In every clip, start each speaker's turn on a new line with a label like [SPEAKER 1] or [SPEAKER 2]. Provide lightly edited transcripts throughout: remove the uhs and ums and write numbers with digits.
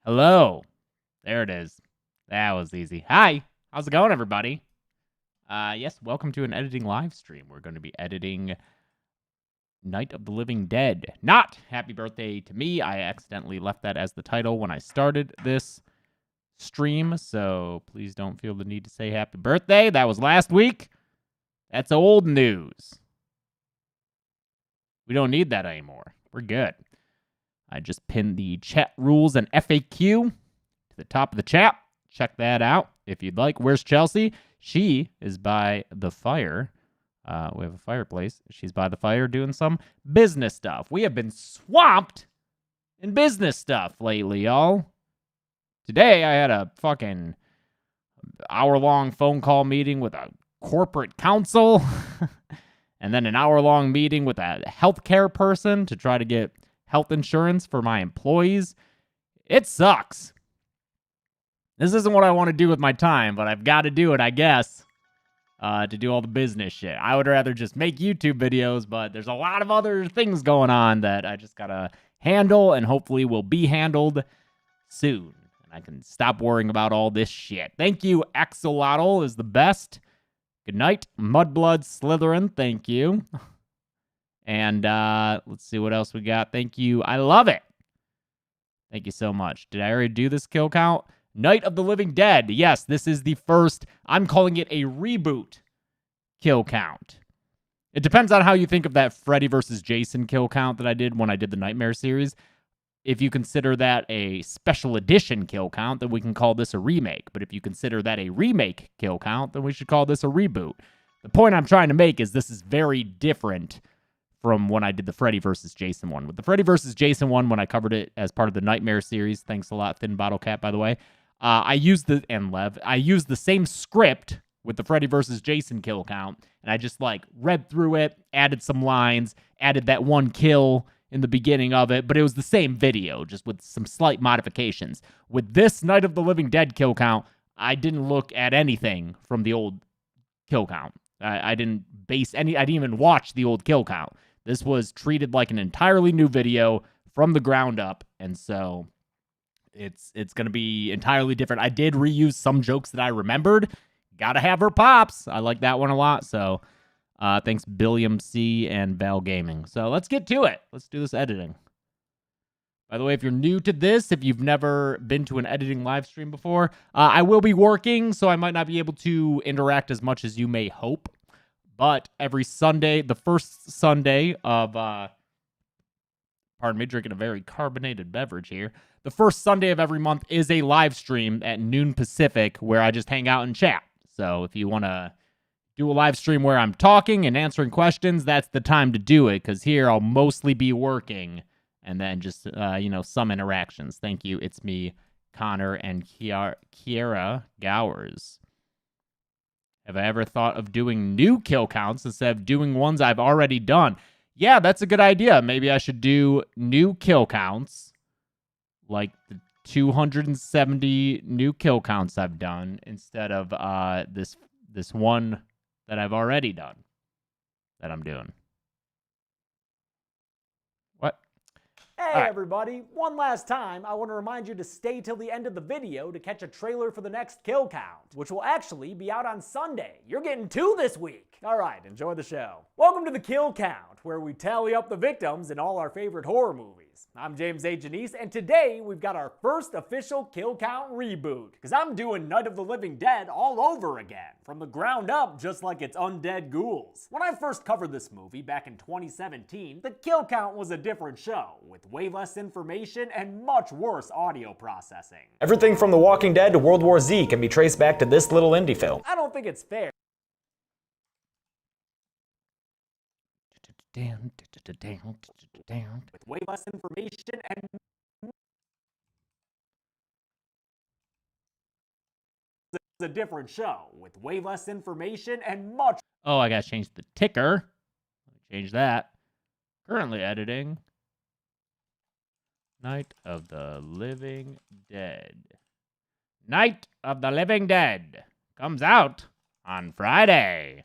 [SPEAKER 1] Hello. There it is. That was easy. Hi. How's it going, everybody? Yes, welcome to an editing live stream. We're going to be editing Night of the Living Dead. Not Happy Birthday to Me. I accidentally left that as the title when I started this stream, so please don't feel the need to say happy birthday. That was last week. That's old news. We don't need that anymore. We're good. I just pinned the chat rules and FAQ to the top of the chat. Check that out if you'd like. Where's Chelsea? She is by the fire. We have a fireplace. She's by the fire doing some business stuff. We have been swamped in business stuff lately, y'all. Today, I had a fucking hour-long phone call meeting with a corporate counsel and then an hour-long meeting with a healthcare person to try to get health insurance for my employees. It sucks. This isn't what I want to do with my time, but I've got to do it, I guess, to do all the business shit. I would rather just make YouTube videos, but there's a lot of other things going on that I just got to handle and hopefully will be handled soon. And I can stop worrying about all this shit. Thank you, Axolotl is the best. Good night, Mudblood Slytherin. Thank you. And let's see what else we got. Thank you. I love it. Thank you so much. Did I already do this kill count? Night of the Living Dead. Yes, this is the first. I'm calling it a reboot kill count. It depends on how you think of that Freddy versus Jason kill count that I did when I did the Nightmare series. If you consider that a special edition kill count, then we can call this a remake. But if you consider that a remake kill count, then we should call this a reboot. The point I'm trying to make is this is very different from when I did the Freddy versus Jason one. With the Freddy versus Jason one, when I covered it as part of the Nightmare series, thanks a lot, Thin Bottle Cap, by the way, I used the same script with the Freddy versus Jason kill count, and I just read through it, added some lines, added that one kill in the beginning of it, but it was the same video, just with some slight modifications. With this Night of the Living Dead kill count, I didn't look at anything from the old kill count. I didn't even watch the old kill count. This was treated like an entirely new video from the ground up, and so it's going to be entirely different. I did reuse some jokes that I remembered. Gotta have her pops. I like that one a lot, so thanks Billiam C and Val Gaming. So let's get to it. Let's do this editing. By the way, if you're new to this, if you've never been to an editing live stream before, I will be working, so I might not be able to interact as much as you may hope. But every Sunday, the first Sunday of, pardon me, drinking a very carbonated beverage here. The first Sunday of every month is a live stream at noon Pacific where I just hang out and chat. So if you want to do a live stream where I'm talking and answering questions, that's the time to do it, because here I'll mostly be working and then just, some interactions. Thank you. It's me, Connor, and Kiera Gowers. Have I ever thought of doing new kill counts instead of doing ones I've already done? Yeah, that's a good idea. Maybe I should do new kill counts, like the 270 new kill counts I've done, instead of this one that I've already done that I'm doing. What?
[SPEAKER 2] Hey everybody, one last time, I want to remind you to stay till the end of the video to catch a trailer for the next kill count, which will actually be out on Sunday. You're getting 2 this week. Alright, enjoy the show. Welcome to the kill count, where we tally up the victims in all our favorite horror movies. I'm James A. Janice, and today we've got our first official kill count reboot, because I'm doing Night of the Living Dead all over again, from the ground up, just like it's undead ghouls. When I first covered this movie back in 2017, the kill count was a different show, with way less information and much worse audio processing.
[SPEAKER 3] Everything from The Walking Dead to World War Z can be traced back to this little indie film.
[SPEAKER 2] I don't think it's fair. With way less information and it's a different show, with way less information and much.
[SPEAKER 1] Oh, I gotta change the ticker. Change that. Currently editing Night of the Living Dead. Night of the Living Dead comes out on Friday.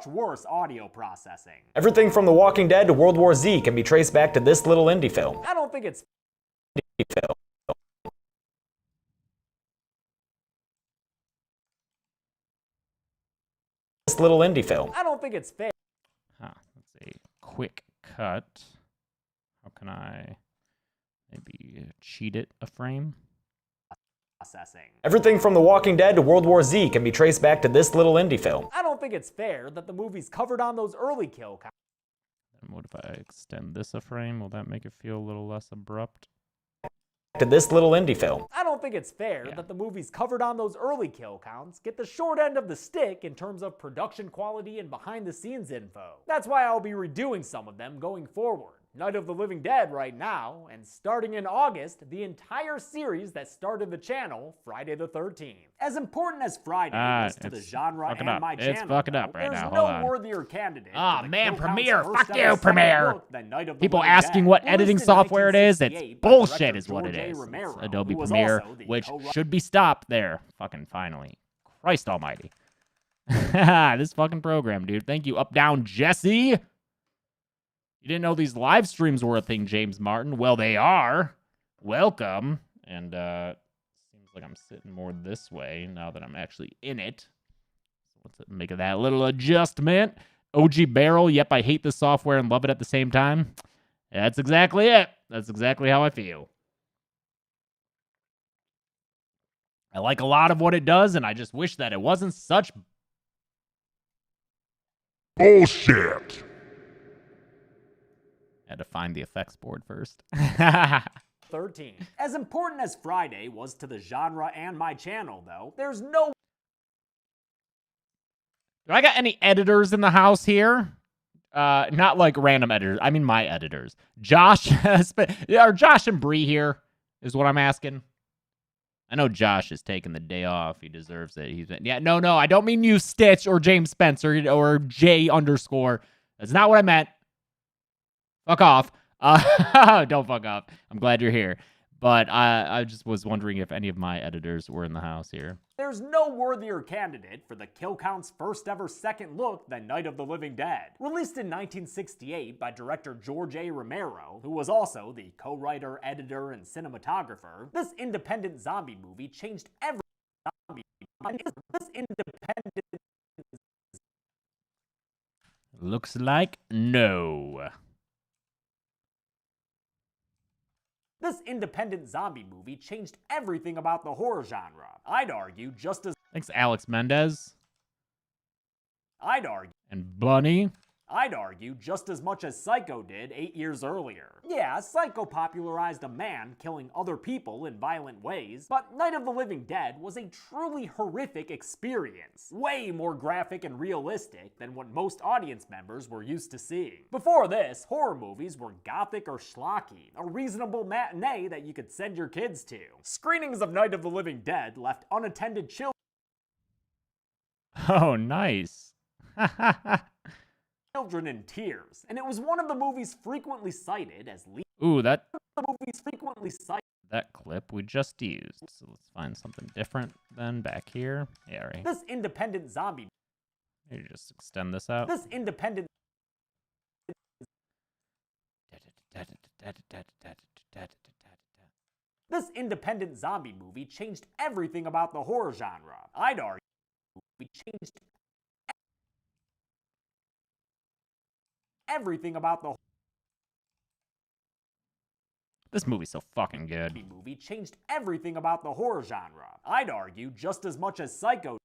[SPEAKER 2] worse audio processing.
[SPEAKER 3] Everything from The Walking Dead to World War Z can be traced back to this little indie film.
[SPEAKER 2] I don't think it's
[SPEAKER 3] This little indie film.
[SPEAKER 2] I don't think it's fair.
[SPEAKER 1] Huh, let's see. Quick cut. How can I maybe cheat it a frame?
[SPEAKER 2] Processing.
[SPEAKER 3] Everything from The Walking Dead to World War Z can be traced back to this little indie film.
[SPEAKER 2] I don't think it's fair that the movies covered on those early kill counts.
[SPEAKER 1] And what if I extend this a frame? Will that make it feel a little less abrupt?
[SPEAKER 3] To this little indie film.
[SPEAKER 2] I don't think it's fair that the movies covered on those early kill counts get the short end of the stick in terms of production quality and behind the scenes info. That's why I'll be redoing some of them going forward. Night of the Living Dead right now, and starting in August, the entire series that started the channel, Friday the 13th. As important as Friday is to the genre and my channel,
[SPEAKER 1] it's fucking up right
[SPEAKER 2] there's
[SPEAKER 1] now.
[SPEAKER 2] no
[SPEAKER 1] Hold on.
[SPEAKER 2] worthier candidate.
[SPEAKER 1] Ah,
[SPEAKER 2] for the
[SPEAKER 1] man,
[SPEAKER 2] kill counts
[SPEAKER 1] Premiere.
[SPEAKER 2] first
[SPEAKER 1] Fuck
[SPEAKER 2] ever
[SPEAKER 1] you,
[SPEAKER 2] second
[SPEAKER 1] Premiere.
[SPEAKER 2] look than Night of the
[SPEAKER 1] People
[SPEAKER 2] Living
[SPEAKER 1] asking
[SPEAKER 2] Dead.
[SPEAKER 1] what
[SPEAKER 2] Released
[SPEAKER 1] editing
[SPEAKER 2] in
[SPEAKER 1] software it is. It's
[SPEAKER 2] 1968 by
[SPEAKER 1] bullshit
[SPEAKER 2] director
[SPEAKER 1] is what it
[SPEAKER 2] George A.
[SPEAKER 1] is.
[SPEAKER 2] Romero,
[SPEAKER 1] It's Adobe
[SPEAKER 2] who was
[SPEAKER 1] Premiere,
[SPEAKER 2] also the
[SPEAKER 1] which
[SPEAKER 2] co-writer-
[SPEAKER 1] should be stopped there. Fucking finally. Christ almighty. This fucking program, dude. Thank you, Up Down Jesse. You didn't know these live streams were a thing, James Martin? Well, they are. Welcome. And seems like I'm sitting more this way now that I'm actually in it. So let's make that little adjustment. OG Barrel. Yep, I hate the software and love it at the same time. That's exactly it. That's exactly how I feel. I like a lot of what it does, and I just wish that it wasn't such
[SPEAKER 4] bullshit.
[SPEAKER 1] Had to find the effects board first.
[SPEAKER 2] 13. As important as Friday was to the genre and my channel, though, there's no
[SPEAKER 1] Do I got any editors in the house here? Not like random editors. I mean my editors. Josh, are Josh and Bree here? Is what I'm asking. I know Josh is taking the day off. He deserves it. No. I don't mean you, Stitch, or James Spencer, or J _. That's not what I meant. Fuck off. Don't fuck off. I'm glad you're here. But I just was wondering if any of my editors were in the house here.
[SPEAKER 2] There's no worthier candidate for the kill count's first ever second look than Night of the Living Dead. Released in 1968 by director George A. Romero, who was also the co-writer, editor, and cinematographer, this independent zombie movie changed every zombie. This independent
[SPEAKER 1] Looks like no.
[SPEAKER 2] This independent zombie movie changed everything about the horror genre. I'd argue just as
[SPEAKER 1] Thanks, Alex Mendez.
[SPEAKER 2] I'd argue
[SPEAKER 1] And Bunny.
[SPEAKER 2] I'd argue just as much as Psycho did 8 years earlier. Yeah, Psycho popularized a man killing other people in violent ways, but Night of the Living Dead was a truly horrific experience. Way more graphic and realistic than what most audience members were used to seeing. Before this, horror movies were gothic or schlocky, a reasonable matinee that you could send your kids to. Screenings of Night of the Living Dead left unattended
[SPEAKER 1] Oh, nice.
[SPEAKER 2] children in tears, and it was one of the movies frequently cited as
[SPEAKER 1] Ooh, that clip we just used. So let's find something different then back here. Yeah, right.
[SPEAKER 2] this independent zombie.
[SPEAKER 1] Maybe just extend this out.
[SPEAKER 2] This independent zombie movie changed everything about the horror genre. I'd argue we changed everything about the
[SPEAKER 1] This movie's so fucking good.
[SPEAKER 2] movie changed everything about the horror genre. I'd argue just as much as Psycho.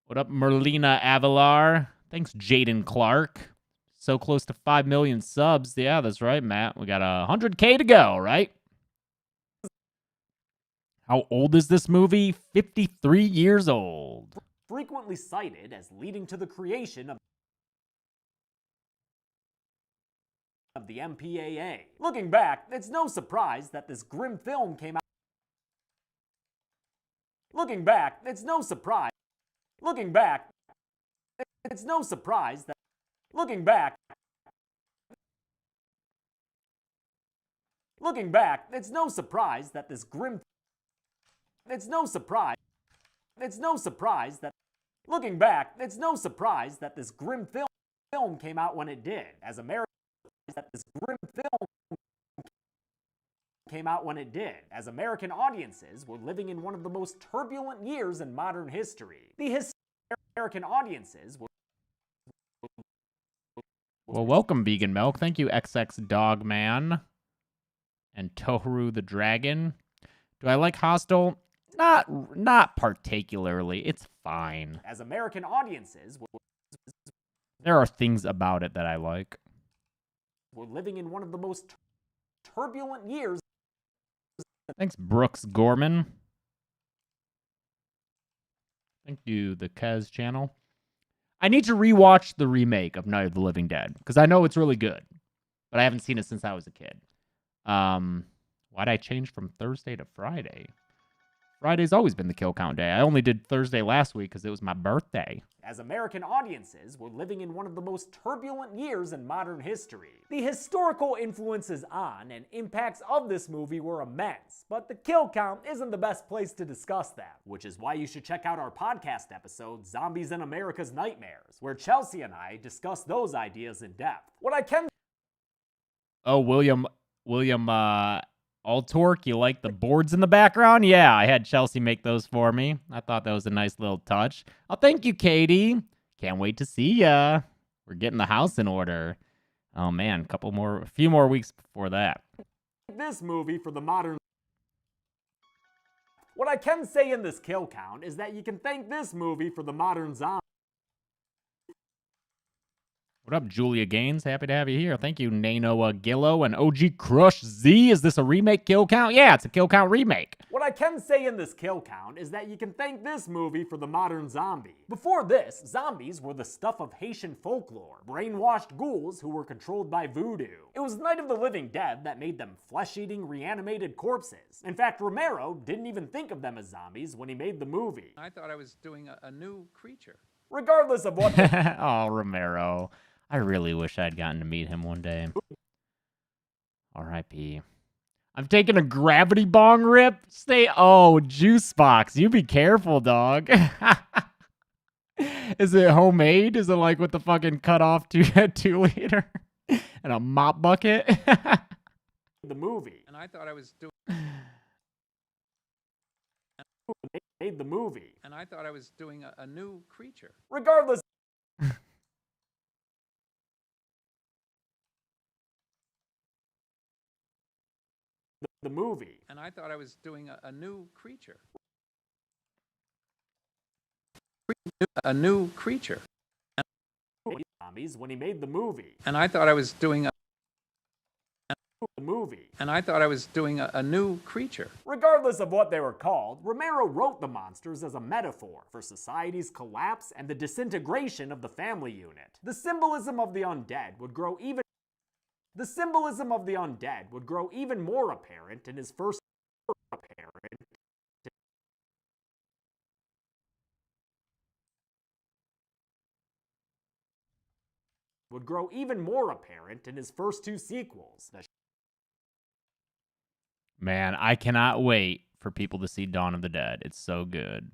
[SPEAKER 1] What up, Merlina Avalar? Thanks, Jaden Clark. So close to 5 million subs. Yeah, that's right, Matt. We got 100K to go, right? How old is this movie? 53 years old.
[SPEAKER 2] Frequently cited as leading to the creation of the MPAA. Looking back, it's no surprise that this grim film came out. Looking back, it's no surprise. Looking back, it's no surprise that. Looking back, it's no surprise that this grim. It's no surprise. It's no surprise that. Looking back, it's no surprise that this grim film came out when it did, as American audiences were living in one of the most turbulent years in modern history. American audiences were...
[SPEAKER 1] Well, welcome, Vegan Milk. Thank you, XX Dogman and Tohru the Dragon. Do I like Hostel? Not particularly. It's fine.
[SPEAKER 2] As American audiences
[SPEAKER 1] There are things about it that I like.
[SPEAKER 2] were living in one of the most turbulent years.
[SPEAKER 1] Thanks, Brooks Gorman. Thank you, the Kez channel. I need to rewatch the remake of Night of the Living Dead, because I know it's really good, but I haven't seen it since I was a kid. Why'd I change from Thursday to Friday? Friday's always been the kill count day. I only did Thursday last week because it was my birthday.
[SPEAKER 2] As American audiences were living in one of the most turbulent years in modern history. The historical influences on and impacts of this movie were immense, but the kill count isn't the best place to discuss that, which is why you should check out our podcast episode, Zombies in America's Nightmares, where Chelsea and I discuss those ideas in depth. What I can...
[SPEAKER 1] Oh, William Altork, you like the boards in the background? Yeah, I had Chelsea make those for me. I thought that was a nice little touch. Oh, thank you, Katie. Can't wait to see ya. We're getting the house in order. Oh man, a few more weeks before that.
[SPEAKER 2] This movie for the modern... What I can say in this kill count is that you can thank this movie for the modern zombie.
[SPEAKER 1] What up, Julia Gaines? Happy to have you here. Thank you, Nano Gillo and OG Crush Z. Is this a remake kill count? Yeah, it's a kill count remake.
[SPEAKER 2] What I can say in this kill count is that you can thank this movie for the modern zombie. Before this, zombies were the stuff of Haitian folklore, brainwashed ghouls who were controlled by voodoo. It was Night of the Living Dead that made them flesh-eating, reanimated corpses. In fact, Romero didn't even think of them as zombies when he made the movie.
[SPEAKER 5] I thought I was doing a new creature.
[SPEAKER 2] Regardless of what...
[SPEAKER 1] Oh, Romero. I really wish I'd gotten to meet him one day. R.I.P. I'm taking a gravity bong rip. Oh, juice box. You be careful, dog. Is it homemade? Is it like with the fucking cut off 2-liter and a mop bucket?
[SPEAKER 2] The movie.
[SPEAKER 5] And I thought I was doing...
[SPEAKER 2] Made the movie.
[SPEAKER 5] And I thought I was doing a new creature.
[SPEAKER 2] Regardless... The movie.
[SPEAKER 5] And I thought I was doing a new creature. A new creature.
[SPEAKER 2] Zombies when he made the movie.
[SPEAKER 5] And I thought I was doing
[SPEAKER 2] the movie.
[SPEAKER 5] And I thought I was doing a new creature.
[SPEAKER 2] Regardless of what they were called, Romero wrote the monsters as a metaphor for society's collapse and the disintegration of the family unit. The symbolism of the undead would grow even more apparent in his first two sequels.
[SPEAKER 1] Man, I cannot wait for people to see Dawn of the Dead. It's so good.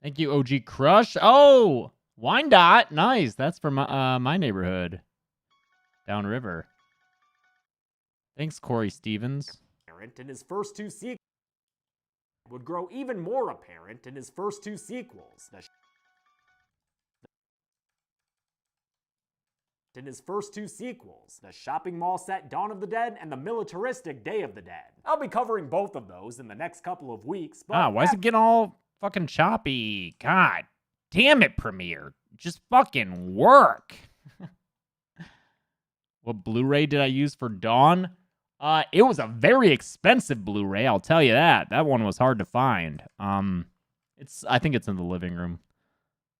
[SPEAKER 1] Thank you, OG Crush. Oh, Wyandotte. Nice. That's from my neighborhood. Downriver. Thanks, Corey Stevens.
[SPEAKER 2] In his first two sequels. Would grow even more apparent in his first two sequels. The shopping mall set Dawn of the Dead and the militaristic Day of the Dead. I'll be covering both of those in the next couple of weeks, but...
[SPEAKER 1] Why is it getting all fucking choppy? God damn it, Premiere. Just fucking work. What Blu-ray did I use for Dawn? It was a very expensive Blu-ray, I'll tell you that. That one was hard to find. I think it's in the living room.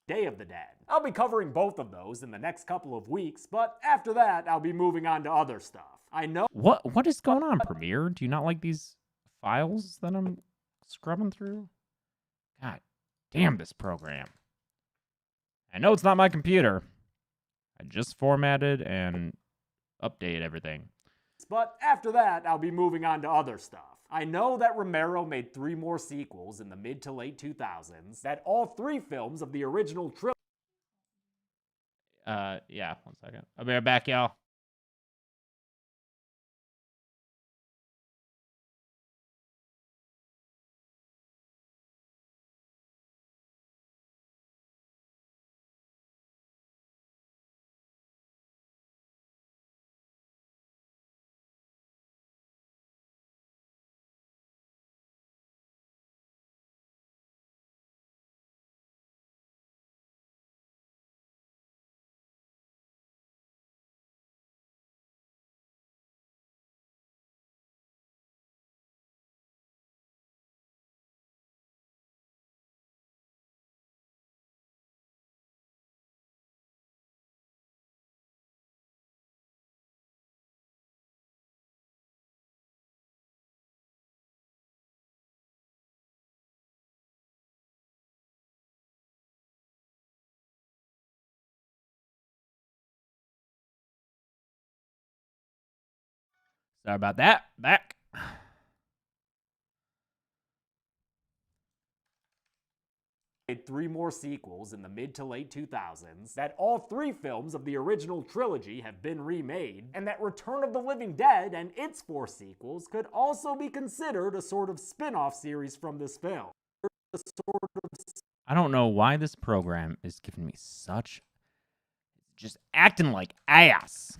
[SPEAKER 2] Day of the Dead. I'll be covering both of those in the next couple of weeks, but after that, I'll be moving on to other stuff. I know...
[SPEAKER 1] What is going on, Premiere? Do you not like these files that I'm scrubbing through? God damn this program. I know it's not my computer. I just formatted and updated everything.
[SPEAKER 2] But after that, I'll be moving on to other stuff. I know that Romero made 3 more sequels in the mid to late 2000s, that all 3 films of the original trilogy.
[SPEAKER 1] Yeah, 1 second. I'll be right back, y'all. Sorry about that. Back.
[SPEAKER 2] Made 3 more sequels in the mid to late 2000s, that all 3 films of the original trilogy have been remade, and that Return of the Living Dead and its 4 sequels could also be considered a sort of spin-off series from this film.
[SPEAKER 1] I don't know why this program is giving me such... just acting like ass.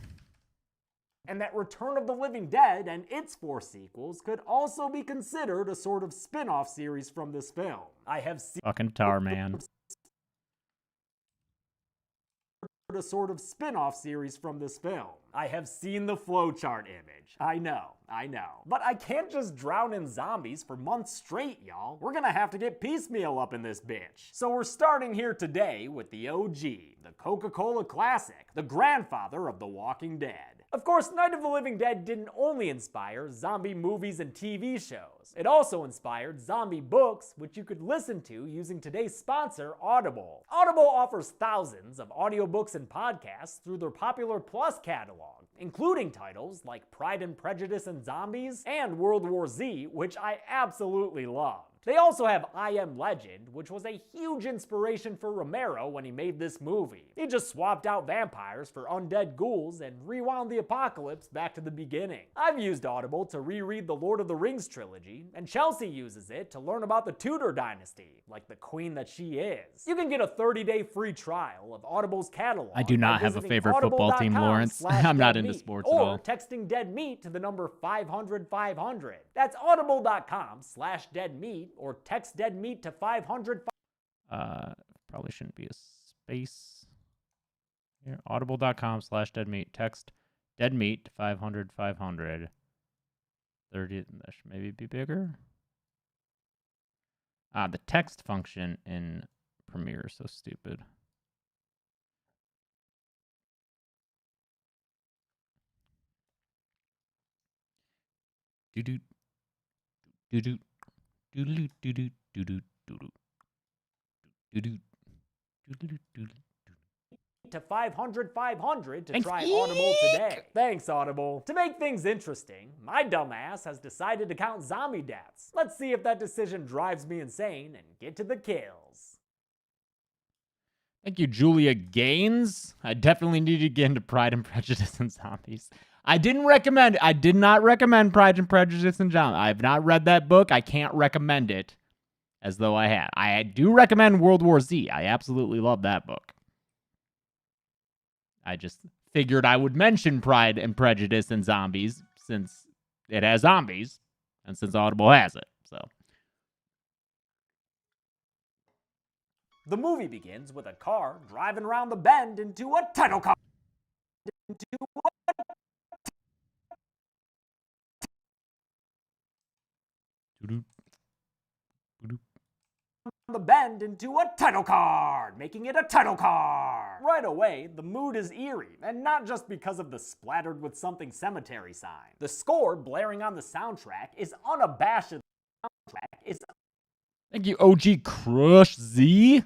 [SPEAKER 2] And that Return of the Living Dead and its 4 sequels could also be considered a sort of spin-off series from this film. I have seen
[SPEAKER 1] Fucking Tar Man.
[SPEAKER 2] a sort of spin-off series from this film. I have seen the flowchart image. I know. But I can't just drown in zombies for months straight, y'all. We're gonna have to get piecemeal up in this bitch. So we're starting here today with the OG, the Coca-Cola Classic, the grandfather of The Walking Dead. Of course, Night of the Living Dead didn't only inspire zombie movies and TV shows. It also inspired zombie books, which you could listen to using today's sponsor, Audible. Audible offers thousands of audiobooks and podcasts through their Popular Plus catalog, including titles like Pride and Prejudice and Zombies and World War Z, which I absolutely love. They also have I Am Legend, which was a huge inspiration for Romero when he made this movie. He just swapped out vampires for undead ghouls and rewound the apocalypse back to the beginning. I've used Audible to reread the Lord of the Rings trilogy, and Chelsea uses it to learn about the Tudor dynasty, like the queen that she is. You can get a 30-day free trial of Audible's catalog.
[SPEAKER 1] I do not have a favorite football team, Lawrence. I'm not into sports at all.
[SPEAKER 2] Or texting dead meat to the number 500 500. That's audible.com/deadmeat, or text dead meat to 500.
[SPEAKER 1] Probably shouldn't be a space here. Audible.com/deadmeat. Text deadmeat to 500 500. 30. That should maybe be bigger. The text function in Premiere is so stupid. Do-do. Do-do. Do-do. Do-do. Do-do. Do-do. Do-do. Do-do.
[SPEAKER 2] To 500 500 to
[SPEAKER 1] Thanks,
[SPEAKER 2] try
[SPEAKER 1] Eek.
[SPEAKER 2] Audible today. Thanks, Audible. To make things interesting, my dumbass has decided to count zombie deaths. Let's see if that decision drives me insane and get to the kills.
[SPEAKER 1] Thank you, Julia Gaines. I definitely need to get into Pride and Prejudice and Zombies. I did not recommend Pride and Prejudice and Zombies. I have not read that book. I can't recommend it as though I had. I do recommend World War Z. I absolutely love that book. I just figured I would mention Pride and Prejudice and Zombies since it has zombies and since Audible has it. So
[SPEAKER 2] The movie begins with a car driving around the bend into a title car. The bend into a title card, making it a title card. Right away, the mood is eerie, and not just because of the splattered with something cemetery sign. The score blaring on the soundtrack is unabashed.
[SPEAKER 1] thank you, OG Crush Z.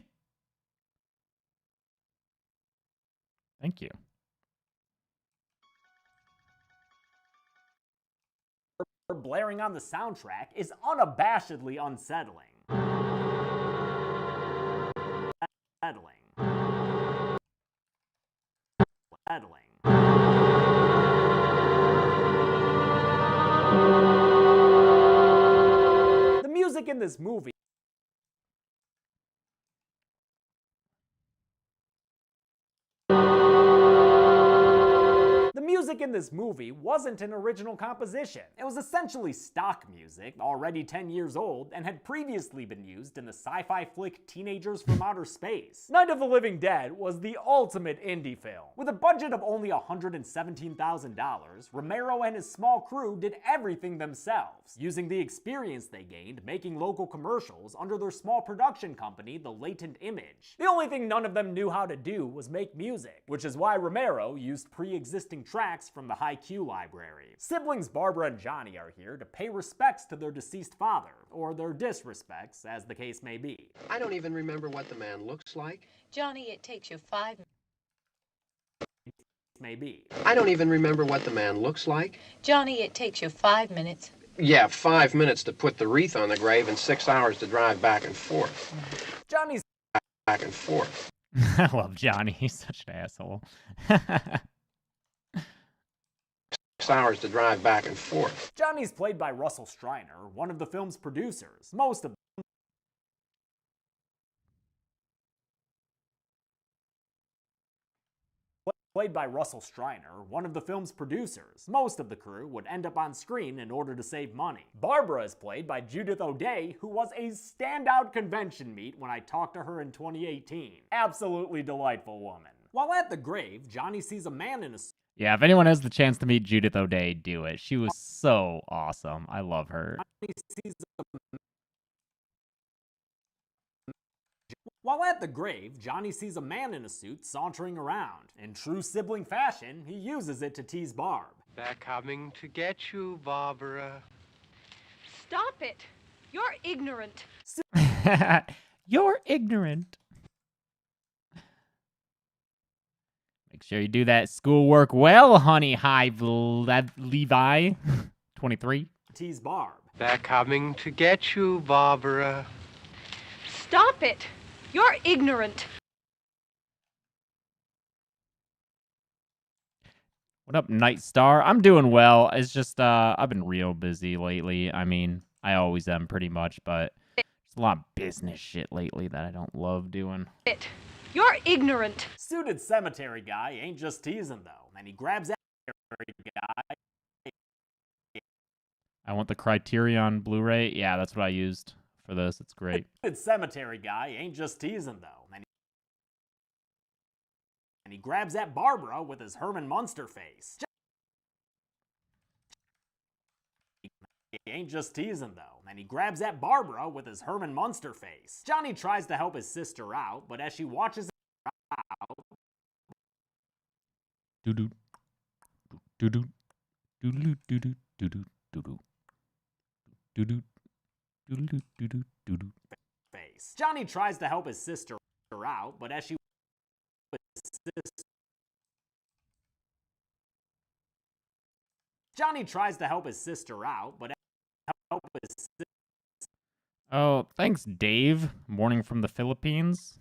[SPEAKER 1] Thank you.
[SPEAKER 2] blaring on the soundtrack is unabashedly unsettling. The music in this movie wasn't an original composition. It was essentially stock music, already 10 years old, and had previously been used in the sci-fi flick Teenagers from Outer Space. Night of the Living Dead was the ultimate indie film. With a budget of only $117,000, Romero and his small crew did everything themselves, using the experience they gained making local commercials under their small production company, The Latent Image. The only thing none of them knew how to do was make music, which is why Romero used pre-existing tracks from the Haiku library. Siblings Barbara and Johnny are here to pay respects to their deceased father, or their disrespects, as the case may be.
[SPEAKER 6] I don't even remember what the man looks like.
[SPEAKER 7] Johnny, it takes you 5
[SPEAKER 6] I don't even remember what the man looks like.
[SPEAKER 7] Johnny, it takes you 5 minutes.
[SPEAKER 6] Yeah, 5 minutes to put the wreath on the grave and 6 hours to drive back and forth.
[SPEAKER 2] Johnny's
[SPEAKER 6] Back and forth.
[SPEAKER 1] I love Johnny. He's such an asshole.
[SPEAKER 6] 6 hours to drive back and forth.
[SPEAKER 2] Johnny's played by Russell Streiner, one of the film's producers. Most of the crew would end up on screen in order to save money. Barbara is played by Judith O'Dea, who was a standout convention meet when I talked to her in 2018. Absolutely delightful woman. While at the grave, Johnny sees a man in a suit.
[SPEAKER 1] Yeah, if anyone has the chance to meet Judith O'Dea, do it. She was so awesome. I love her.
[SPEAKER 2] While at the grave, Johnny sees a man in a suit sauntering around. In true sibling fashion, he uses it to tease Barb.
[SPEAKER 8] They're coming to get you, Barbara.
[SPEAKER 9] Stop it! You're ignorant.
[SPEAKER 1] You're ignorant. Make sure you do that schoolwork well, honey Hive Levi. 23.
[SPEAKER 2] Tease Barb.
[SPEAKER 8] They're coming to get you, Barbara.
[SPEAKER 9] Stop it! You're ignorant.
[SPEAKER 1] What up, Night Star? I'm doing well. It's just, I've been real busy lately. I mean, I always am pretty much, but there's a lot of business shit lately that I don't love doing.
[SPEAKER 9] You're ignorant.
[SPEAKER 2] Suited cemetery guy ain't just teasing, though, and he grabs that guy.
[SPEAKER 1] I want the Criterion Blu-ray. Yeah, that's what I used for this. It's great.
[SPEAKER 2] Suited cemetery guy ain't just teasing, though, and he grabs at Barbara with his Herman Munster face. He ain't just teasing, though, and he grabs at Barbara with his Herman Munster face. Johnny tries to help his sister out, but as she watches out,
[SPEAKER 1] Doo-doo. Doo-doo. Doo-doo. Doo-doo. Doo-doo. Doo-doo. Doo-doo. Doo-doo. Doo-doo. Doo-doo.
[SPEAKER 2] face. Johnny tries to help his sister out, but as she Johnny tries to help his sister out, but
[SPEAKER 1] Oh, thanks, Dave. Morning from the Philippines.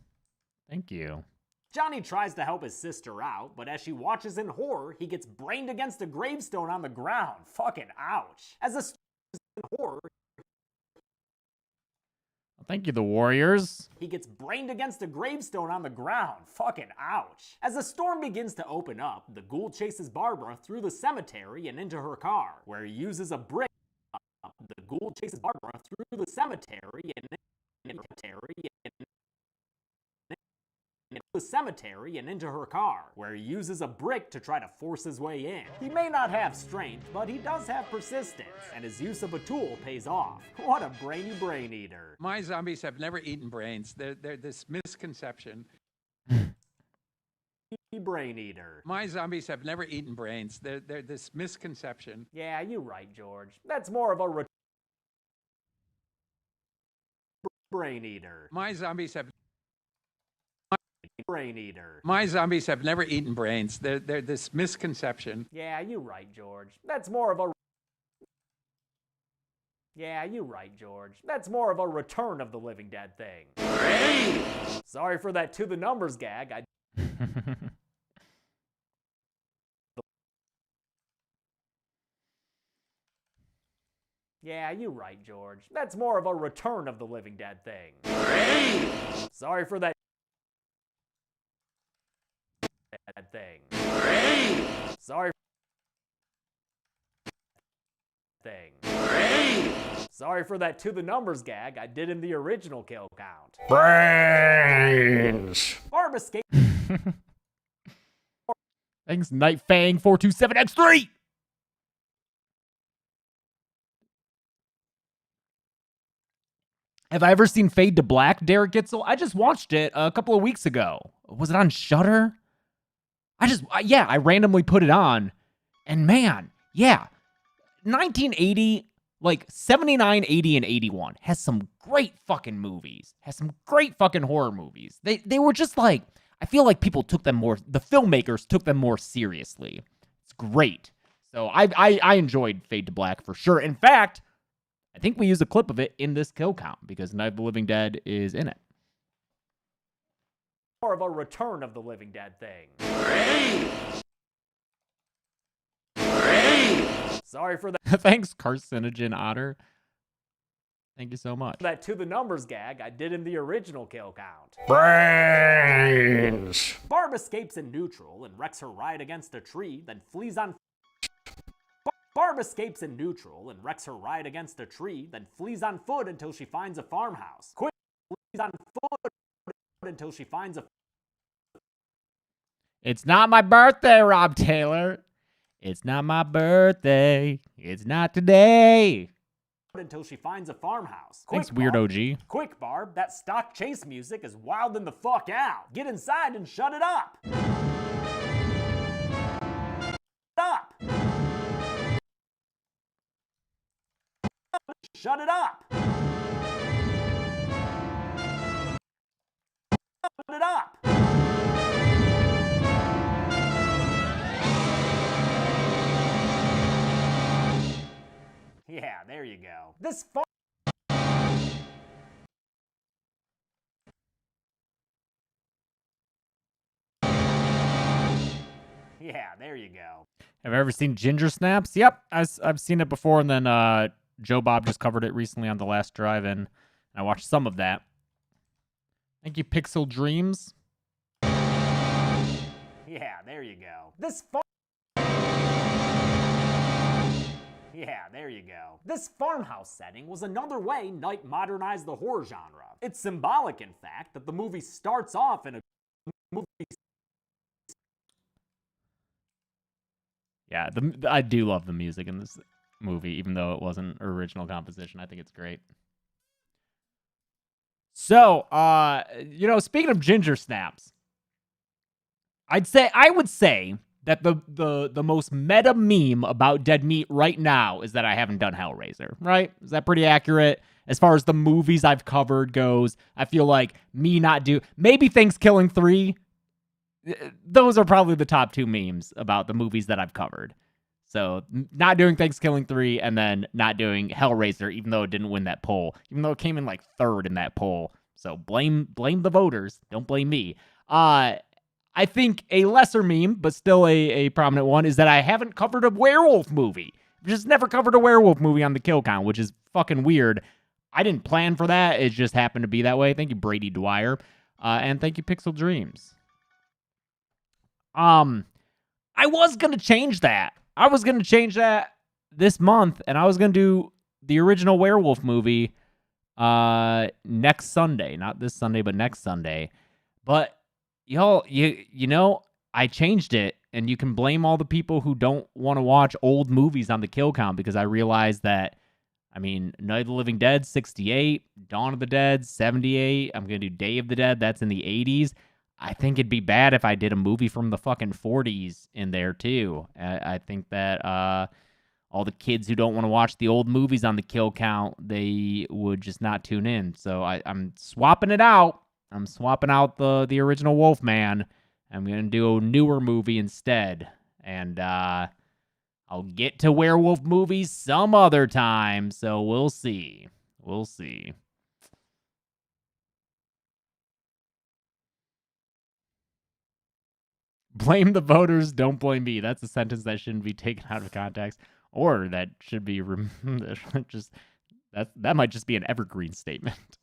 [SPEAKER 1] Thank you.
[SPEAKER 2] Johnny tries to help his sister out, but as she watches in horror, he gets brained against a gravestone on the ground. Fucking ouch. As a in horror,
[SPEAKER 1] Thank you, the Warriors.
[SPEAKER 2] he gets brained against a gravestone on the ground. Fucking ouch. As the storm begins to open up, the ghoul chases Barbara through the cemetery and into her car, where he uses a brick. The ghoul chases Barbara through the cemetery and into her car, where he uses a brick to try to force his way in. He may not have strength, but he does have persistence, and his use of a tool pays off. What a brainy brain eater.
[SPEAKER 5] My zombies have never eaten brains. They're this misconception.
[SPEAKER 2] Brain eater.
[SPEAKER 5] My zombies have never eaten brains. They're this misconception.
[SPEAKER 2] Yeah, you're right, George. That's more of a brain eater.
[SPEAKER 5] My zombies have
[SPEAKER 2] Brain eater.
[SPEAKER 5] My zombies have never eaten brains. They're this misconception.
[SPEAKER 2] Yeah, you're right, George. That's more of a Yeah, you're right, George. That's more of a Return of the Living Dead thing. Sorry for that to the numbers gag. Yeah, you're right, George. That's more of a Return of the Living Dead thing. Sorry for that thing. Sorry thing. Sorry for that to the numbers gag I did in the original kill count.
[SPEAKER 4] Brains.
[SPEAKER 2] Barb escaped.
[SPEAKER 1] Thanks, Nightfang427X3! Have I ever seen Fade to Black, Derek Gitzel? I just watched it a couple of weeks ago. Was it on Shudder? I randomly put it on. And man, yeah. 1980, like 79, 80, and 81 has some great fucking movies. Has some great fucking horror movies. They were just like, I feel like people took them more, the filmmakers took them more seriously. It's great. So I enjoyed Fade to Black for sure. In fact, I think we use a clip of it in this kill count because Night of the Living Dead is in it.
[SPEAKER 2] More of a Return of the Living Dead thing. Sorry for that.
[SPEAKER 1] Thanks, Carcinogen Otter. Thank you so much.
[SPEAKER 2] That to the numbers gag I did in the original kill count.
[SPEAKER 4] Brains.
[SPEAKER 2] Barb escapes in neutral and wrecks her ride against a tree, then flees on. Barb escapes in neutral and wrecks her ride against a tree, then flees on foot until she finds a farmhouse. Quick, flees on foot until she finds a.
[SPEAKER 1] It's not my birthday, Rob Taylor. It's not my birthday. It's not today.
[SPEAKER 2] Until she finds a farmhouse.
[SPEAKER 1] Thanks,
[SPEAKER 2] Quick,
[SPEAKER 1] Weird
[SPEAKER 2] Barb.
[SPEAKER 1] OG.
[SPEAKER 2] Quick, Barb, that stock chase music is wildin' the fuck out. Get inside and shut it up. Shut it up. Shut it up. Yeah, there you go. This Yeah, there you go.
[SPEAKER 1] Have you ever seen Ginger Snaps? Yep, I've seen it before, and then Joe Bob just covered it recently on the last drive-in. I watched some of that. Thank you, Pixel Dreams.
[SPEAKER 2] Yeah, there you go. Yeah, there you go. This farmhouse setting was another way Night modernized the horror genre. It's symbolic, in fact, that the movie starts off in a movie.
[SPEAKER 1] Yeah, I do love the music in this movie, even though it wasn't original composition. I think it's great. So, speaking of Ginger Snaps, I would say that the most meta meme about Dead Meat right now is that I haven't done Hellraiser, right? Is that pretty accurate? As far as the movies I've covered goes, I feel like maybe Thanksgiving 3. Those are probably the top two memes about the movies that I've covered. So not doing Thanksgiving 3 and then not doing Hellraiser, even though it didn't win that poll, even though it came in like third in that poll. So blame the voters. Don't blame me. I think a lesser meme, but still a prominent one, is that I haven't covered a werewolf movie. I've just never covered a werewolf movie on the kill count, which is fucking weird. I didn't plan for that. It just happened to be that way. Thank you, Brady Dwyer. And thank you, Pixel Dreams. I was going to change that. I was going to change that this month, and I was going to do the original werewolf movie next Sunday. Not this Sunday, but next Sunday. But, y'all, I changed it, and you can blame all the people who don't want to watch old movies on the kill count, because I realized that, Night of the Living Dead, 68, Dawn of the Dead, 78. I'm going to do Day of the Dead. That's in the 80s. I think it'd be bad if I did a movie from the fucking 40s in there, too. I think that all the kids who don't want to watch the old movies on the kill count, they would just not tune in. So I'm swapping it out. I'm swapping out the original Wolfman. I'm going to do a newer movie instead. And I'll get to werewolf movies some other time, so we'll see. We'll see. Blame the voters, don't blame me. That's a sentence that shouldn't be taken out of context, or that should be just that might just be an evergreen statement.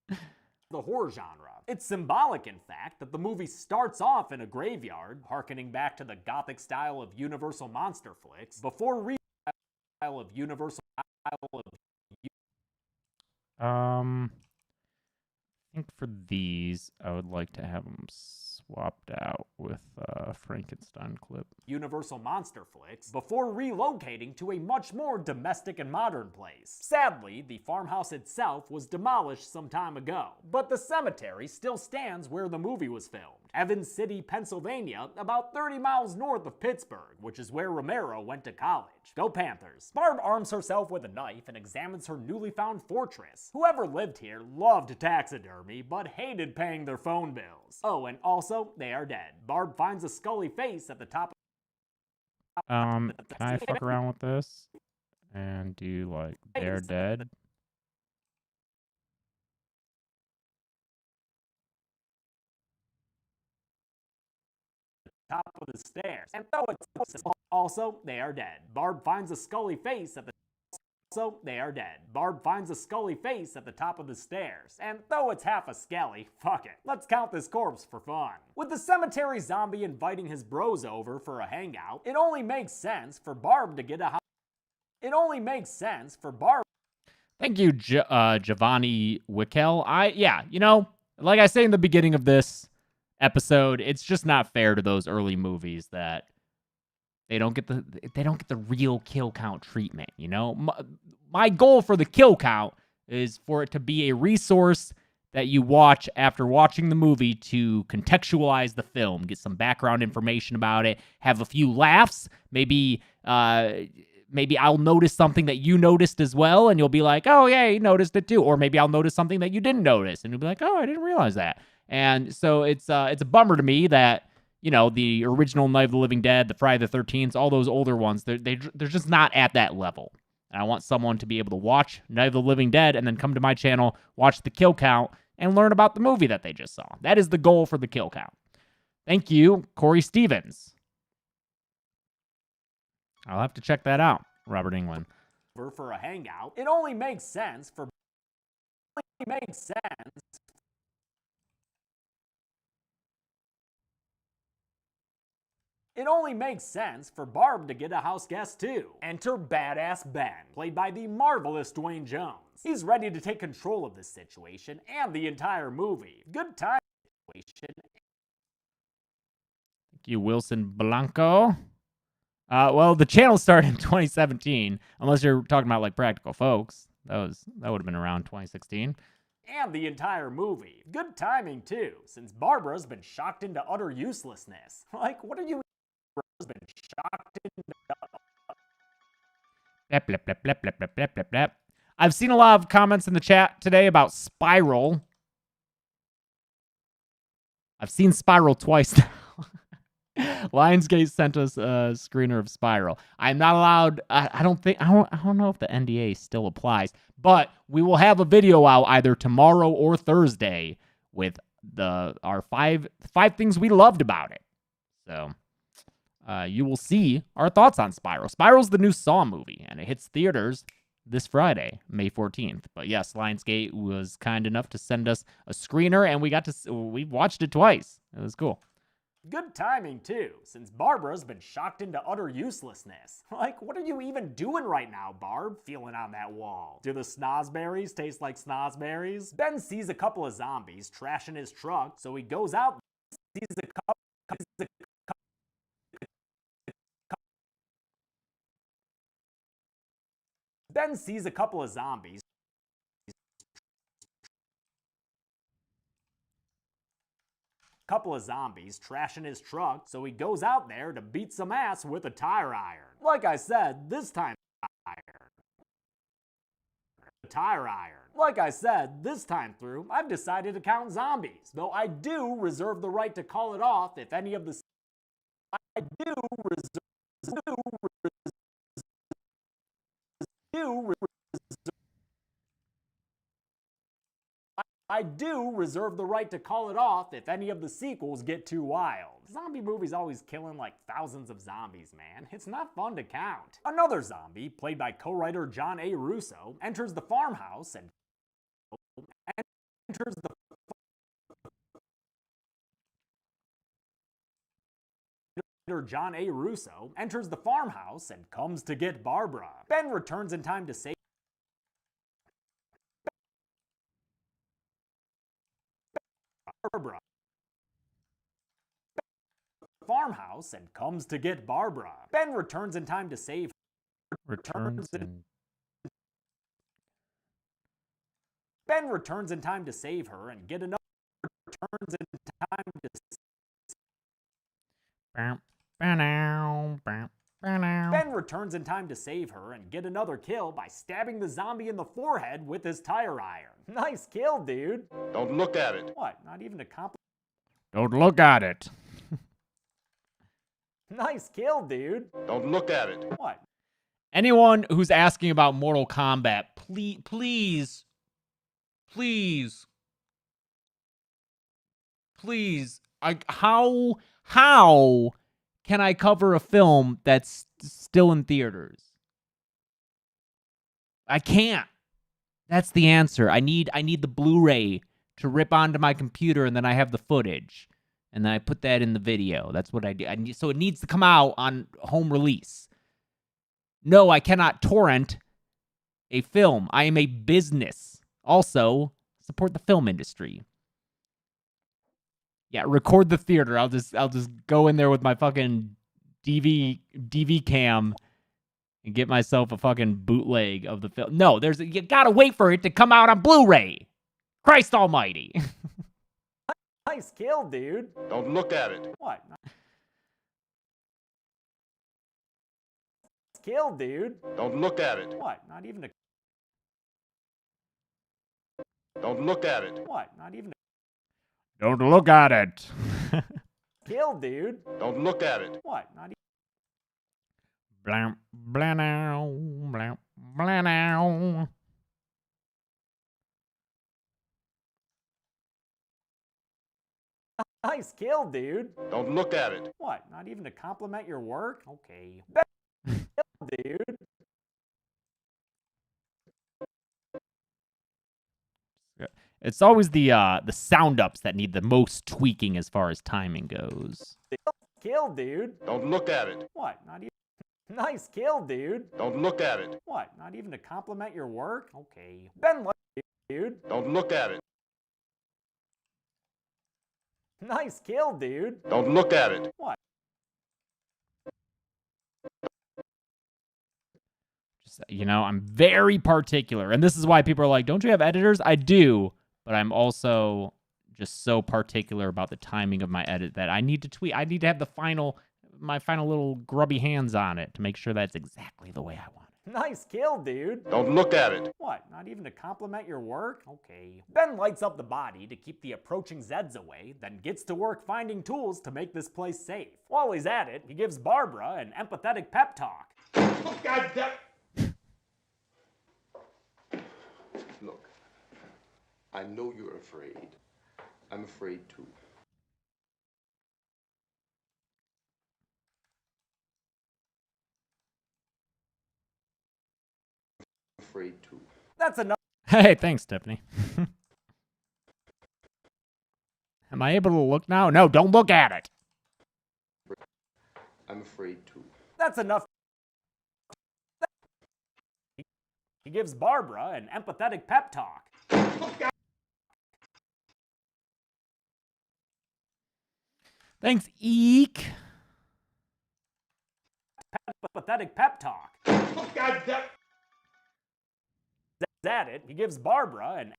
[SPEAKER 2] The horror genre. It's symbolic, in fact, that the movie starts off in a graveyard, harkening back to the gothic style of Universal monster flicks, before style of Universal
[SPEAKER 1] I think for these, I would like to have them swapped out with Frankenstein clip.
[SPEAKER 2] Universal monster flicks, before relocating to a much more domestic and modern place. Sadly, the farmhouse itself was demolished some time ago, but the cemetery still stands where the movie was filmed. Evans City, Pennsylvania, about 30 miles north of Pittsburgh, which is where Romero went to college. Go Panthers. Barb arms herself with a knife and examines her newly found fortress. Whoever lived here loved taxidermy, but hated paying their phone bills. Oh, and also, they are dead. Barb finds a Scully face at the top.
[SPEAKER 1] Can I fuck around with this and do like they're dead?
[SPEAKER 2] Top of the stairs, and though it's also they are dead. Barb finds a Scully face at the they are dead. Barb finds a Scully face at the top of the stairs, and though it's half a skelly, fuck it, let's count this corpse for fun. With the cemetery zombie inviting his bros over for a hangout, it only makes sense for Barb to get a house. It only makes sense for Barb.
[SPEAKER 1] Thank you, Giovanni Wickel. Yeah, you know, like I say in the beginning of this episode, it's just not fair to those early movies that they don't get the real kill count treatment, you know? My goal for the kill count is for it to be a resource that you watch after watching the movie to contextualize the film, get some background information about it, have a few laughs, maybe I'll notice something that you noticed as well, and you'll be like, oh, yeah, you noticed it too. Or maybe I'll notice something that you didn't notice, and you'll be like, oh, I didn't realize that. And so it's a bummer to me that, you know, the original Night of the Living Dead, the Friday the 13th, all those older ones, they're just not at that level. And I want someone to be able to watch Night of the Living Dead and then come to my channel, watch the kill count, and learn about the movie that they just saw. That is the goal for the kill count. Thank you, Corey Stevens. I'll have to check that out, Robert England.
[SPEAKER 2] For a hangout, it only makes sense for It only makes sense for Barb to get a house guest too. Enter Badass Ben, played by the marvelous Dwayne Jones. He's ready to take control of this situation and the entire movie. Good time situation.
[SPEAKER 1] Thank you, Wilson Blanco. Well, the channel started in 2017, unless you're talking about like Practical Folks. That would have been around 2016.
[SPEAKER 2] And the entire movie. Good timing too, since Barbara's been shocked into utter uselessness. Like, what are you? Been shocked into.
[SPEAKER 1] Blep, blep, blep, blep, blep, blep, blep, blep. I've seen a lot of comments in the chat today about Spiral. I've seen Spiral twice now. Lionsgate sent us a screener of Spiral. I'm not allowed. I don't know if the NDA still applies, but we will have a video out either tomorrow or Thursday with our five things we loved about it. So you will see our thoughts on Spiral. Spiral's the new Saw movie, and it hits theaters this Friday, May 14th. But yes, Lionsgate was kind enough to send us a screener, and we watched it twice. It was cool.
[SPEAKER 2] Good timing too, since Barbara's been shocked into utter uselessness. Like, what are you even doing right now, Barb? Feeling on that wall. Do the snozberries taste like snozberries? Ben sees a couple of zombies trashing his truck, so he goes out and sees a couple. Ben sees a couple of zombies trashing his truck, so he goes out there to beat some ass with a tire iron. Like I said, this time through, I've decided to count zombies, though I do reserve the right to call it off if any of the do reserve the right to call it off if any of the sequels get too wild. Zombie movies always killing like thousands of zombies, man. It's not fun to count. Another zombie, played by co-writer John A. Russo, enters the farmhouse and John A. Russo enters the farmhouse and comes to get Barbara. Ben returns in time to save Barbara. Farmhouse and comes to get Barbara. Ben returns in time to save Ben returns in time to save her and get another returns in time to Ben returns in time to save her and get another kill by stabbing the zombie in the forehead with his tire iron. Nice kill, dude.
[SPEAKER 4] Don't look at it.
[SPEAKER 2] What? Not even a compliment.
[SPEAKER 1] Don't look at it.
[SPEAKER 2] Nice kill, dude.
[SPEAKER 4] Don't look at it.
[SPEAKER 2] What?
[SPEAKER 1] Anyone who's asking about Mortal Kombat, please, how can I cover a film that's still in theaters? I can't. That's the answer. I need the Blu-ray to rip onto my computer, and then I have the footage, and then I put that in the video. That's what I do. So it needs to come out on home release. No, I cannot torrent a film. I am a business. Also, support the film industry. Yeah, record the theater. I'll just go in there with my fucking DV cam and get myself a fucking bootleg of the film. No, you gotta wait for it to come out on Blu-ray. Christ almighty.
[SPEAKER 2] Nice kill, dude.
[SPEAKER 4] Don't look at it.
[SPEAKER 2] What? Nice kill, dude.
[SPEAKER 4] Don't look at it.
[SPEAKER 2] What? Not even a...
[SPEAKER 4] Don't look at it.
[SPEAKER 2] What? Not even a...
[SPEAKER 1] Don't look at it.
[SPEAKER 2] Kill, dude.
[SPEAKER 4] Don't look at it.
[SPEAKER 2] What? Not even...
[SPEAKER 1] Blam, blanow, blam, blanow.
[SPEAKER 2] Nice kill, dude.
[SPEAKER 4] Don't look at it.
[SPEAKER 2] What? Not even to compliment your work? Okay. Kill, dude.
[SPEAKER 1] It's always the sound ups that need the most tweaking as far as timing goes.
[SPEAKER 2] Kill, dude.
[SPEAKER 4] Don't look at it.
[SPEAKER 2] What? Not even... Nice kill, dude.
[SPEAKER 4] Don't look at it.
[SPEAKER 2] What? Not even to compliment your work? Okay. Ben, dude.
[SPEAKER 4] Don't look at it.
[SPEAKER 2] Nice kill, dude.
[SPEAKER 4] Don't look at it.
[SPEAKER 2] What?
[SPEAKER 1] Just, I'm very particular. And this is why people are like, don't you have editors? I do. But I'm also just so particular about the timing of my edit that I need to tweet. I need to have my final little grubby hands on it to make sure that's exactly the way I want it.
[SPEAKER 2] Nice kill, dude.
[SPEAKER 4] Don't look at it.
[SPEAKER 2] What? Not even to compliment your work? Okay. Ben lights up the body to keep the approaching Zeds away, then gets to work finding tools to make this place safe. While he's at it, he gives Barbara an empathetic pep talk.
[SPEAKER 4] God damn.
[SPEAKER 10] Look, I know you're afraid. I'm afraid too. Afraid too.
[SPEAKER 2] That's enough.
[SPEAKER 1] Hey, thanks, Tiffany. Am I able to look now? No, don't look at it.
[SPEAKER 10] I'm afraid too.
[SPEAKER 2] That's enough. He gives Barbara an empathetic pep talk.
[SPEAKER 1] Thanks, Eek.
[SPEAKER 2] Empathetic pep talk.
[SPEAKER 4] God damn.
[SPEAKER 2] At it, he gives Barbara an...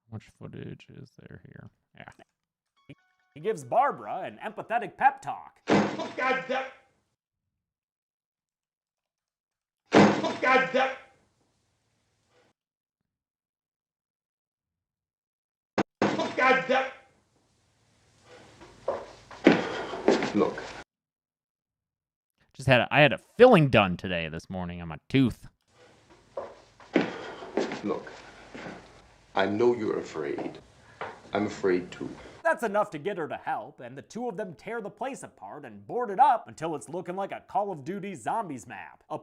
[SPEAKER 1] How much footage is there here? Yeah.
[SPEAKER 2] He gives Barbara an empathetic pep talk.
[SPEAKER 4] God damn. God damn. God damn.
[SPEAKER 10] Look.
[SPEAKER 1] I had a filling done today this morning on my tooth.
[SPEAKER 10] Look, I know you're afraid. I'm afraid too.
[SPEAKER 2] That's enough to get her to help, and the two of them tear the place apart and board it up until it's looking like a Call of Duty Zombies map. The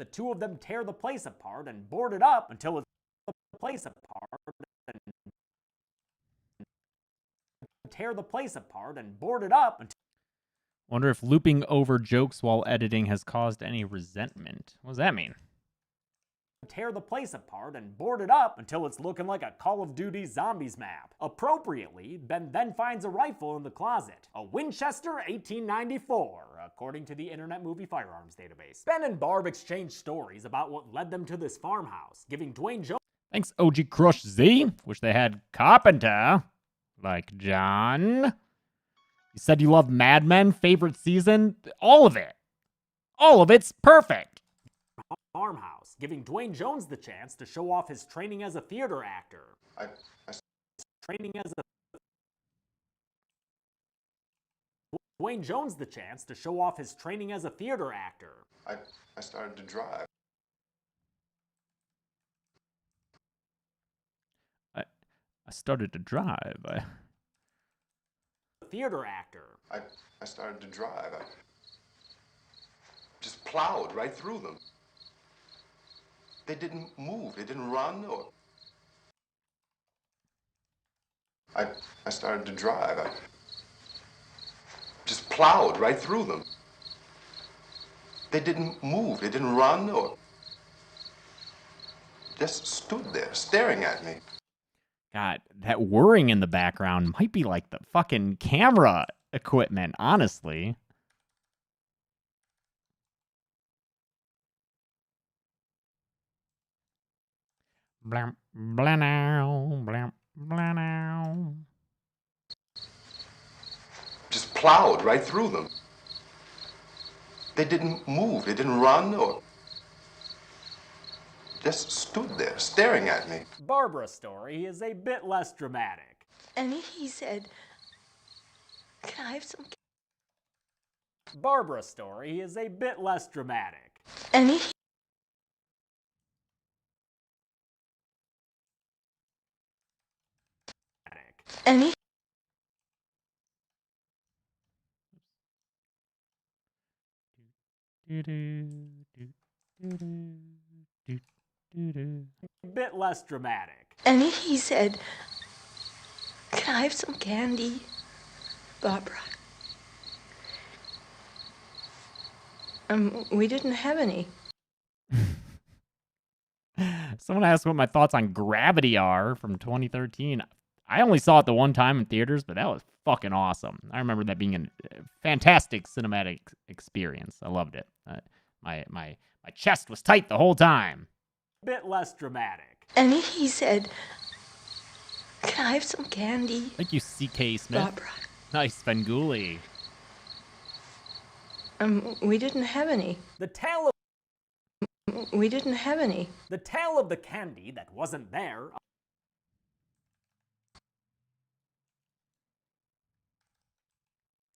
[SPEAKER 2] two of them tear the place apart and board it up until it's the place apart and tear the place apart and board it up until
[SPEAKER 1] Wonder if looping over jokes while editing has caused any resentment. What does that mean?
[SPEAKER 2] tear the place apart and board it up until it's looking like a Call of Duty Zombies map. Appropriately, Ben then finds a rifle in the closet, a Winchester 1894, according to the Internet Movie Firearms Database. Ben and Barb exchange stories about what led them to this farmhouse, giving Dwayne Jones...
[SPEAKER 1] Thanks, OG Crush Z. Wish they had Carpenter. Like John. You said you love Mad Men, favorite season? All of it. All of it's perfect.
[SPEAKER 2] Farmhouse, giving Dwayne Jones the chance to show off his training as a theater actor. Dwayne Jones the chance to show off his training as a theater actor.
[SPEAKER 10] I started to drive.
[SPEAKER 1] I started to drive.
[SPEAKER 2] Theater actor.
[SPEAKER 10] I started to drive. I just plowed right through them. They didn't move. They didn't run or... I started to drive. I just plowed right through them. They didn't move. They didn't run or... just stood there staring at me.
[SPEAKER 1] God, that whirring in the background might be like the fucking camera equipment, honestly. Blam, blanow, blam, blanow.
[SPEAKER 10] Just plowed right through them. They didn't move. They didn't run or... just stood there staring at me.
[SPEAKER 2] Barbara's story is a bit less dramatic.
[SPEAKER 7] And he said, "Can I have some?"
[SPEAKER 2] Barbara's story is a bit less dramatic.
[SPEAKER 7] And he
[SPEAKER 2] A bit less dramatic.
[SPEAKER 7] And he said, "Can I have some candy, Barbara?" We didn't have any.
[SPEAKER 1] Someone asked what my thoughts on Gravity are from 2013. I only saw it the one time in theaters, but that was fucking awesome. I remember that being a fantastic cinematic experience. I loved it. My chest was tight the whole time.
[SPEAKER 2] Bit less dramatic.
[SPEAKER 7] And he said, "Can I have some candy?"
[SPEAKER 1] Thank you, C.K. Smith.
[SPEAKER 7] Barbara.
[SPEAKER 1] Nice, Svengoolie.
[SPEAKER 7] We didn't have any. We didn't have any.
[SPEAKER 2] The tale of the candy that wasn't there.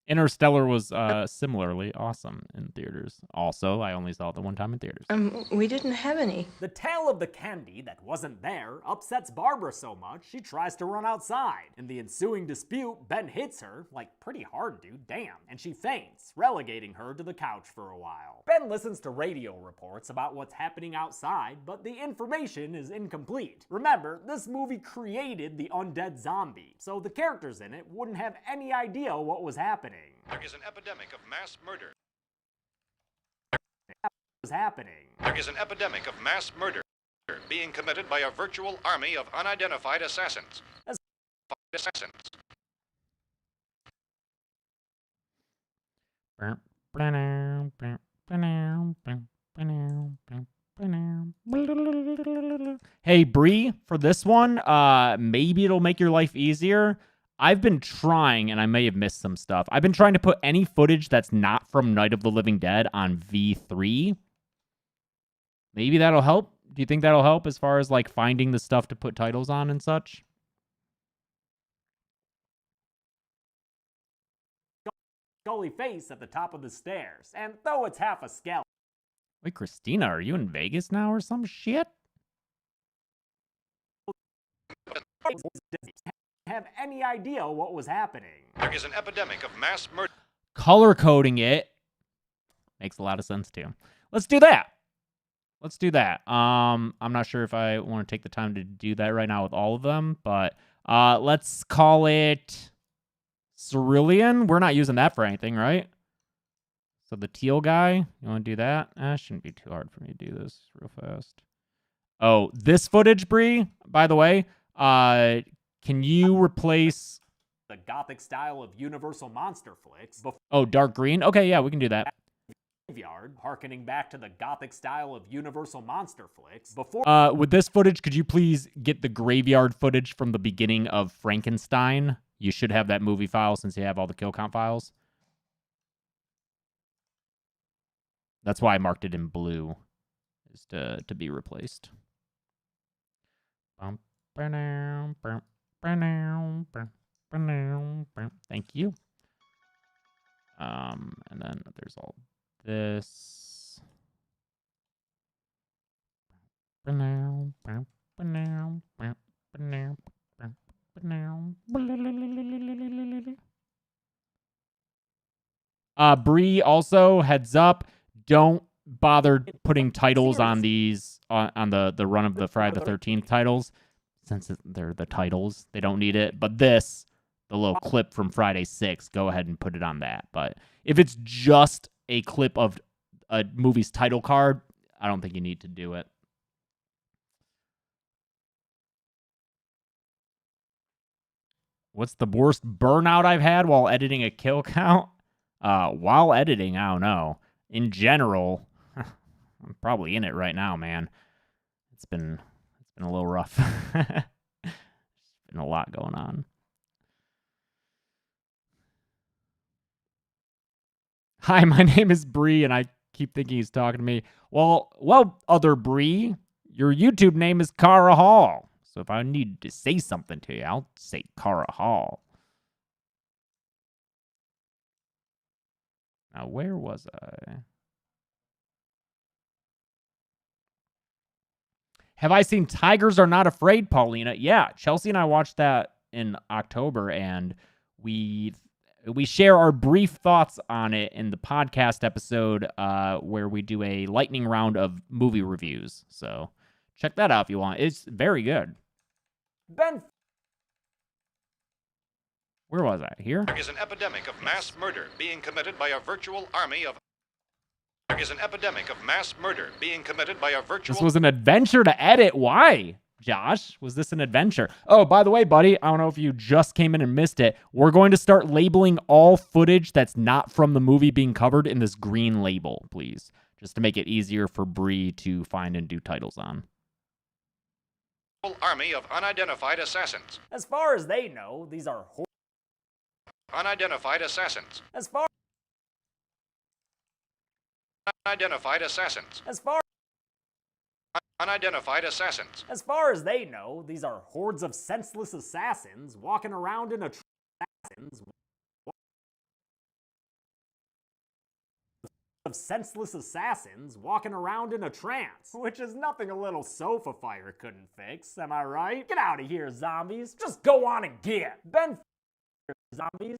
[SPEAKER 1] Interstellar was similarly awesome in theaters. Also, I only saw it the one time in theaters.
[SPEAKER 7] We didn't have any.
[SPEAKER 2] The tale of the candy that wasn't there upsets Barbara so much she tries to run outside. In the ensuing dispute, Ben hits her, like pretty hard, dude, damn, and she faints, relegating her to the couch for a while. Ben listens to radio reports about what's happening outside, but the information is incomplete. Remember, this movie created the undead zombie, so the characters in it wouldn't have any idea what was happening.
[SPEAKER 11] There is an epidemic of mass murder.
[SPEAKER 2] There
[SPEAKER 11] is an epidemic of mass murder being committed by a virtual army of unidentified assassins.
[SPEAKER 1] Hey, Bree, for this one, maybe it'll make your life easier. I've been trying, and I may have missed some stuff. I've been trying to put any footage that's not from Night of the Living Dead on V3. Maybe that'll help. Do you think that'll help as far as like finding the stuff to put titles on and such?
[SPEAKER 2] Scully face at the top of the stairs, and though it's half a skeleton,
[SPEAKER 1] Wait, Christina, are you in Vegas now or some shit?
[SPEAKER 2] Didn't have any idea what was happening.
[SPEAKER 11] There is an epidemic of mass murder.
[SPEAKER 1] Color coding it makes a lot of sense too. Let's do that. Let's do that. I'm not sure if I want to take the time to do that right now with all of them, but let's call it Cerulean. We're not using that for anything, right? So the teal guy, you want to do that? Shouldn't be too hard for me to do this real fast. Oh, this footage, Bree, by the way, can you replace
[SPEAKER 2] The gothic style of Universal monster flicks.
[SPEAKER 1] Oh, dark green? Okay, yeah, we can do that.
[SPEAKER 2] Graveyard, harkening back to the gothic style of Universal monster flicks. Before
[SPEAKER 1] With this footage, could you please get the graveyard footage from the beginning of Frankenstein? You should have that movie file since you have all the kill count files. That's why I marked it in blue, is to be replaced. Thank you. And then there's all this. Bree, also, heads up, don't bother putting titles on these, on the run of the Friday the 13th titles, since they're the titles. They don't need it. But this, the little clip from Friday 6, go ahead and put it on that. But if it's just a clip of a movie's title card, I don't think you need to do it. What's the worst burnout I've had while editing a kill count? While editing, I don't know. In general, I'm probably in it right now, man. It's been a little rough. There's been a lot going on. Hi, my name is Bree, and I keep thinking he's talking to me. Well, other Bree, your YouTube name is Cara Hall. So if I need to say something to you, I'll say Cara Hall. Now, where was I? Have I seen Tigers Are Not Afraid, Paulina? Yeah, Chelsea and I watched that in October, and we share our brief thoughts on it in the podcast episode where we do a lightning round of movie reviews. So check that out if you want. It's very good.
[SPEAKER 2] Ben,
[SPEAKER 1] where was I? Here?
[SPEAKER 11] There is an epidemic of mass murder being committed by a virtual army of... There is an epidemic of mass murder being committed by a virtual...
[SPEAKER 1] This was an adventure to edit. Why, Josh? Was this an adventure? Oh, by the way, buddy, I don't know if you just came in and missed it. We're going to start labeling all footage that's not from the movie being covered in this green label, please. Just to make it easier for Bree to find and do titles on.
[SPEAKER 11] Army of unidentified assassins.
[SPEAKER 2] As far as they know, these are
[SPEAKER 11] unidentified assassins.
[SPEAKER 2] As far
[SPEAKER 11] unidentified assassins.
[SPEAKER 2] As far
[SPEAKER 11] unidentified assassins.
[SPEAKER 2] As far as they know, these are hordes of senseless assassins walking around in a trance, which is nothing a little sofa fire couldn't fix, am I right? Get out of here, zombies. Just go on and get. Ben, zombies.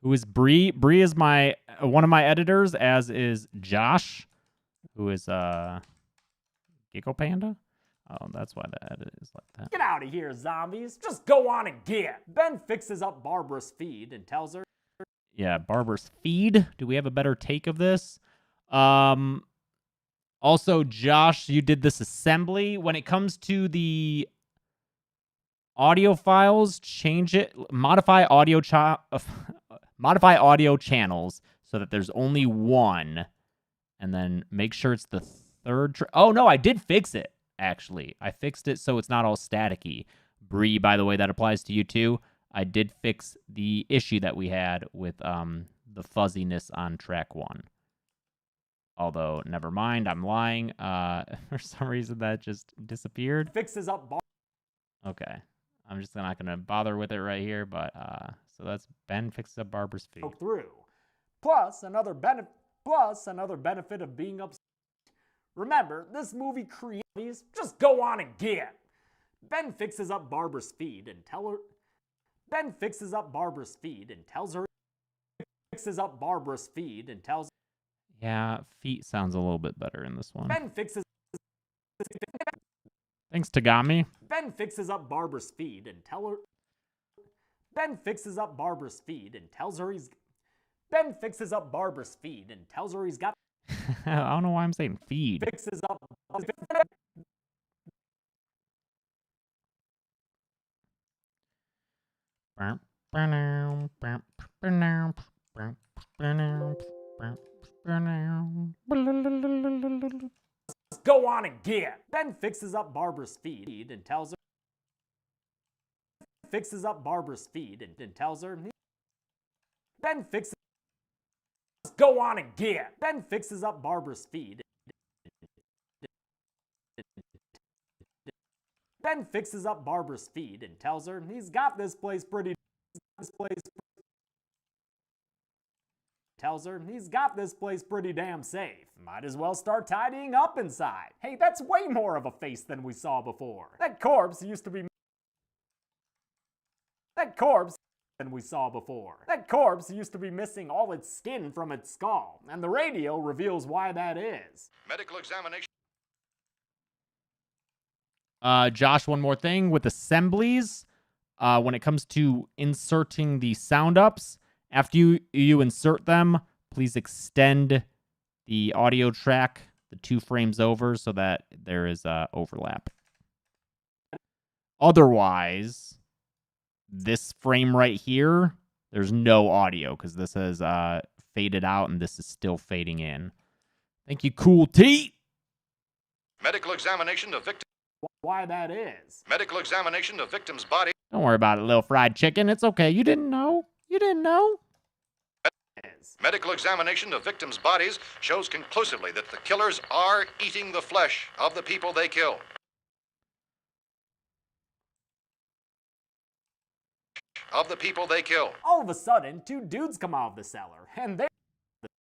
[SPEAKER 1] Who is Bree? Bree is one of my editors, as is Josh, who is Gecko Panda. Oh, that's why the edit is like that.
[SPEAKER 2] Get out of here, zombies. Just go on and get. Ben fixes up Barbara's feed and tells her.
[SPEAKER 1] Yeah, Barbara's feed. Do we have a better take of this? Also, Josh, you did this assembly. When it comes to the audio files, change it. Modify audio channels so that there's only one. And then make sure it's the third. Oh, no, I did fix it, actually. I fixed it so it's not all staticky. Bree, by the way, that applies to you too. I did fix the issue that we had with the fuzziness on track 1. Although, never mind, I'm lying. For some reason, that just disappeared.
[SPEAKER 2] Fixes up.
[SPEAKER 1] Okay. I'm just not going to bother with it right here, but so that's Ben fixes up Barbara's feed.
[SPEAKER 2] Through. Plus, another benefit of being upset. Remember, this movie creates. Just go on and get. Ben fixes up Barbara's feed and tells her.
[SPEAKER 1] Yeah, feet sounds a little bit better in this one. Thanks, Tagami.
[SPEAKER 2] Ben fixes up Barbara's feed and tells her he's got.
[SPEAKER 1] I don't know why I'm saying feed.
[SPEAKER 2] Fixes up. Go on and get. Ben fixes up Barbara's feed and tells her. Ben fixes up Barbara's feed and tells her. Ben fixes. Go on and get. Ben fixes up Barbara's feed. Ben fixes up Barbara's feed and tells her he's got this place pretty. Tells her he's got this place pretty damn safe. Might as well start tidying up inside. Hey, that's way more of a face than we saw before. That corpse used to be missing all its skin from its skull, and the radio reveals why that is.
[SPEAKER 11] Medical examination.
[SPEAKER 1] Josh, one more thing with assemblies. When it comes to inserting the sound ups, after you insert them, please extend the audio track the 2 frames over so that there is overlap. Otherwise, this frame right here, there's no audio because this is faded out and this is still fading in. Thank you, Cool T.
[SPEAKER 11] Medical examination of victim.
[SPEAKER 2] Why that is.
[SPEAKER 11] Medical examination of victim's body.
[SPEAKER 1] Don't worry about it, little fried chicken. It's okay. You didn't know.
[SPEAKER 11] Medical examination of victims' bodies shows conclusively that the killers are eating the flesh of the people they kill.
[SPEAKER 2] All of a sudden, 2 dudes come out of the cellar, and they're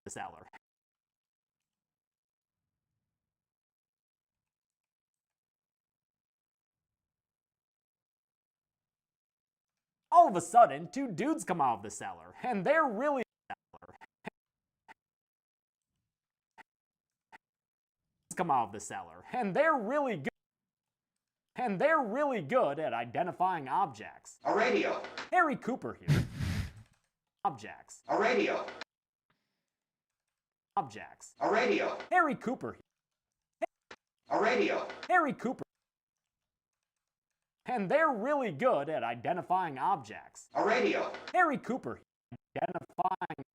[SPEAKER 2] the cellar. All of a sudden, 2 dudes come out of the cellar, and they're really good at identifying objects.
[SPEAKER 6] A radio.
[SPEAKER 2] Harry Cooper here. Objects.
[SPEAKER 6] A radio.
[SPEAKER 2] Objects.
[SPEAKER 6] A radio.
[SPEAKER 2] Harry Cooper.
[SPEAKER 6] A radio.
[SPEAKER 2] Harry Cooper. And they're really good at identifying objects.
[SPEAKER 6] A radio.
[SPEAKER 2] Harry Cooper. Identifying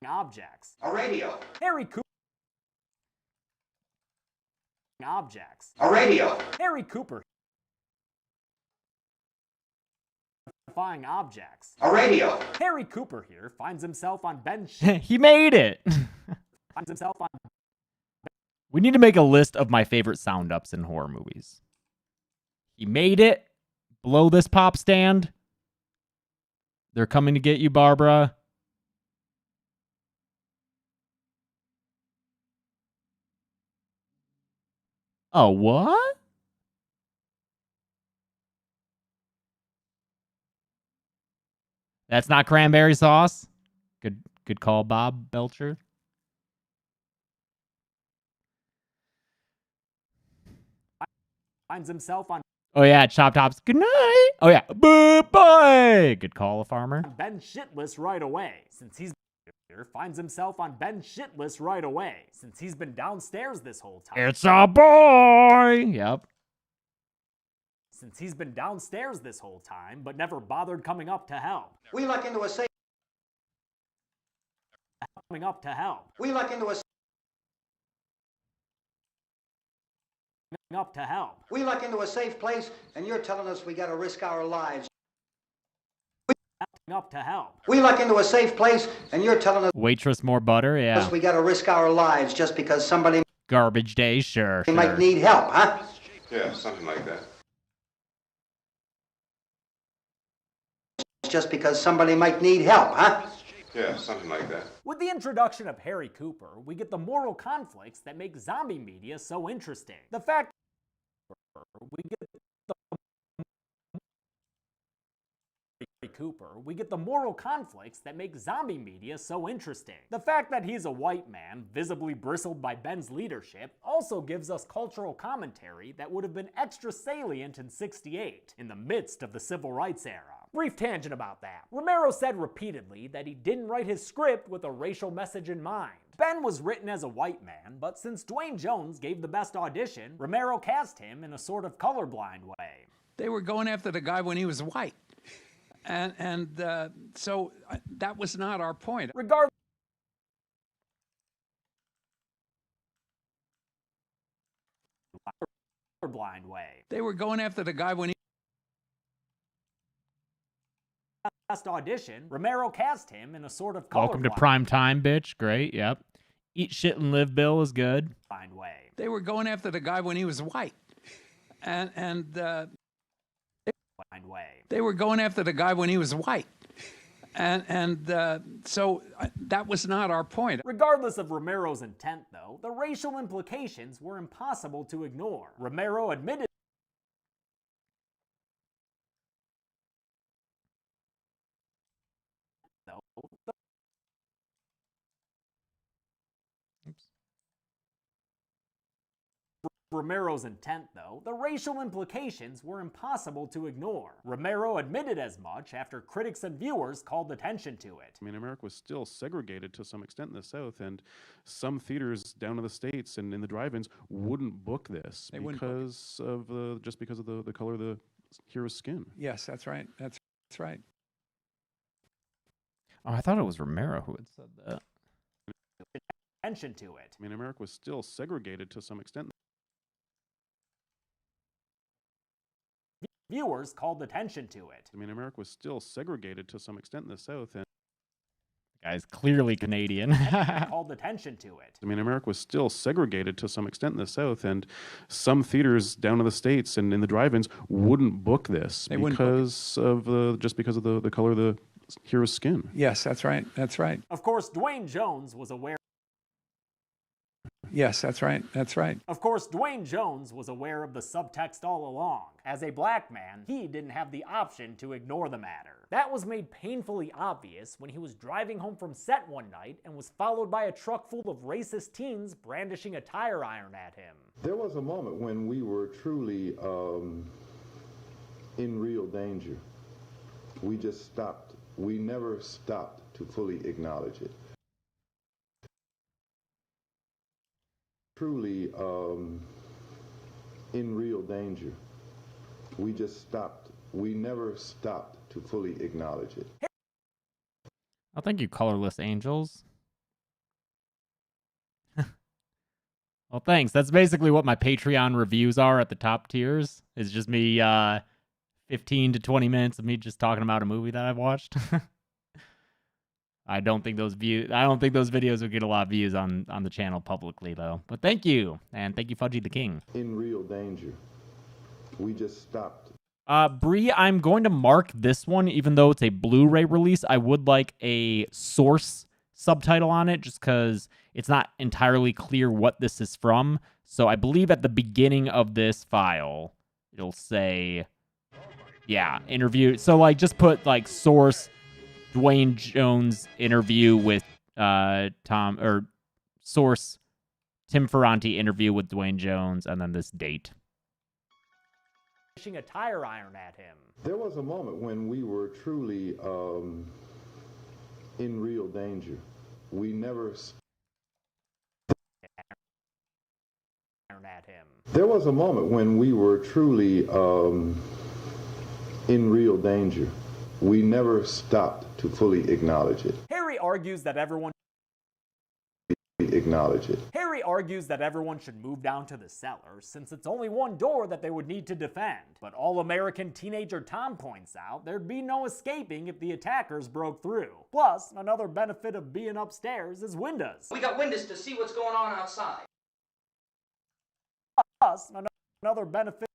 [SPEAKER 2] objects.
[SPEAKER 6] A radio.
[SPEAKER 2] Harry Cooper. Objects.
[SPEAKER 6] A radio.
[SPEAKER 2] Harry Cooper. Identifying objects.
[SPEAKER 6] A radio.
[SPEAKER 2] Harry Cooper here finds himself on bench.
[SPEAKER 1] He made it.
[SPEAKER 2] Finds himself on.
[SPEAKER 1] We need to make a list of my favorite sound ups in horror movies. He made it. Blow this pop stand. They're coming to get you, Barbara. Oh, what? That's not cranberry sauce. Good call, Bob Belcher.
[SPEAKER 2] Finds himself on.
[SPEAKER 1] Oh yeah, Chop Tops. Good night. Oh yeah, bye. Good call, Farmer.
[SPEAKER 2] Ben shitless right away since he's finds himself on Ben's shit list right away since he's been downstairs this whole time.
[SPEAKER 1] It's a boy. Yep.
[SPEAKER 2] Since he's been downstairs this whole time, but never bothered coming up to help.
[SPEAKER 6] We luck into a safe.
[SPEAKER 2] Coming up to help.
[SPEAKER 6] We luck into a.
[SPEAKER 2] Up to help.
[SPEAKER 6] We luck into a safe place, and you're telling us we got to risk our lives.
[SPEAKER 2] Up to help.
[SPEAKER 6] We luck into a safe place, and you're telling us.
[SPEAKER 1] Waitress, more butter. Yeah.
[SPEAKER 6] We got to risk our lives just because somebody.
[SPEAKER 1] Garbage day. Sure.
[SPEAKER 6] Might need help, huh?
[SPEAKER 10] Yeah, something like that.
[SPEAKER 12] just because somebody might need help, huh?
[SPEAKER 10] Yeah, something like that.
[SPEAKER 2] With the introduction of Harry Cooper, we get the moral conflicts that make zombie media so interesting. The fact we get the moral conflicts that make zombie media so interesting. The fact that he's a white man, visibly bristled by Ben's leadership, also gives us cultural commentary that would have been extra salient in '68, in the midst of the civil rights era. Brief tangent about that. Romero said repeatedly that he didn't write his script with a racial message in mind. Ben was written as a white man, but since Dwayne Jones gave the best audition, Romero cast him in a sort of colorblind way.
[SPEAKER 5] They were going after the guy when he was white. So that was not our point.
[SPEAKER 2] Regardless, colorblind way.
[SPEAKER 5] They were going after the guy when he
[SPEAKER 2] best audition, Romero cast him in a sort of
[SPEAKER 1] Welcome to Prime Time, bitch. Great, yep. Eat Shit and Live Bill is good.
[SPEAKER 2] Way.
[SPEAKER 5] They were going after the guy when he was white.
[SPEAKER 2] They
[SPEAKER 5] were going after the guy when he was white. So that was not our point.
[SPEAKER 2] Regardless of Romero's intent, though, the racial implications were impossible to ignore. Romero admitted Romero's intent, though, the racial implications were impossible to ignore. Romero admitted as much after critics and viewers called attention to it.
[SPEAKER 13] I mean, America was still segregated to some extent in the South, and some theaters down in the States and in the drive-ins wouldn't book this because of the color of the hero's skin.
[SPEAKER 5] Yes, that's right. That's right.
[SPEAKER 1] Oh, I thought it was Romero who had said that.
[SPEAKER 2] Attention to it.
[SPEAKER 13] I mean, America was still segregated to some extent.
[SPEAKER 2] Viewers called attention to it.
[SPEAKER 13] I mean, America was still segregated to some extent in the South, and
[SPEAKER 1] the guy's clearly Canadian.
[SPEAKER 2] Called attention to it.
[SPEAKER 13] I mean, America was still segregated to some extent in the South, and some theaters down in the States and in the drive-ins wouldn't book this because of the color of the hero's skin.
[SPEAKER 5] Yes, that's right. That's right.
[SPEAKER 2] Of course, Dwayne Jones was aware.
[SPEAKER 5] Yes, that's right. That's right.
[SPEAKER 2] Of course, Dwayne Jones was aware of the subtext all along. As a black man, he didn't have the option to ignore the matter. That was made painfully obvious when he was driving home from set one night and was followed by a truck full of racist teens brandishing a tire iron at him.
[SPEAKER 10] There was a moment when we were truly in real danger. We just stopped. We never stopped to fully acknowledge it. Truly in real danger. We just stopped. We never stopped to fully acknowledge it.
[SPEAKER 1] Oh, thank you, Colorless Angels. Well, thanks. That's basically what my Patreon reviews are at the top tiers. It's just me 15 to 20 minutes of me just talking about a movie that I've watched. I don't think those videos would get a lot of views on the channel publicly, though. But thank you, and thank you, Fudgy the King.
[SPEAKER 10] In real danger. We just stopped.
[SPEAKER 1] Bree, I'm going to mark this one, even though it's a Blu-ray release. I would like a source subtitle on it, just because it's not entirely clear what this is from. So I believe at the beginning of this file, it'll say, yeah, interview. So like, just put like source. Dwayne Jones interview with source Tim Ferranti interview with Dwayne Jones, and then this date.
[SPEAKER 2] A tire iron at him.
[SPEAKER 10] There was a moment when we were truly in real danger. We never
[SPEAKER 2] at him.
[SPEAKER 10] There was a moment when we were truly in real danger. We never stopped to fully acknowledge it.
[SPEAKER 2] Harry argues that everyone should move down to the cellar, since it's only one door that they would need to defend. But all-American teenager Tom points out there'd be no escaping if the attackers broke through. Plus, another benefit of being upstairs is windows.
[SPEAKER 14] We got windows to see what's going on outside.
[SPEAKER 2] Plus, another benefit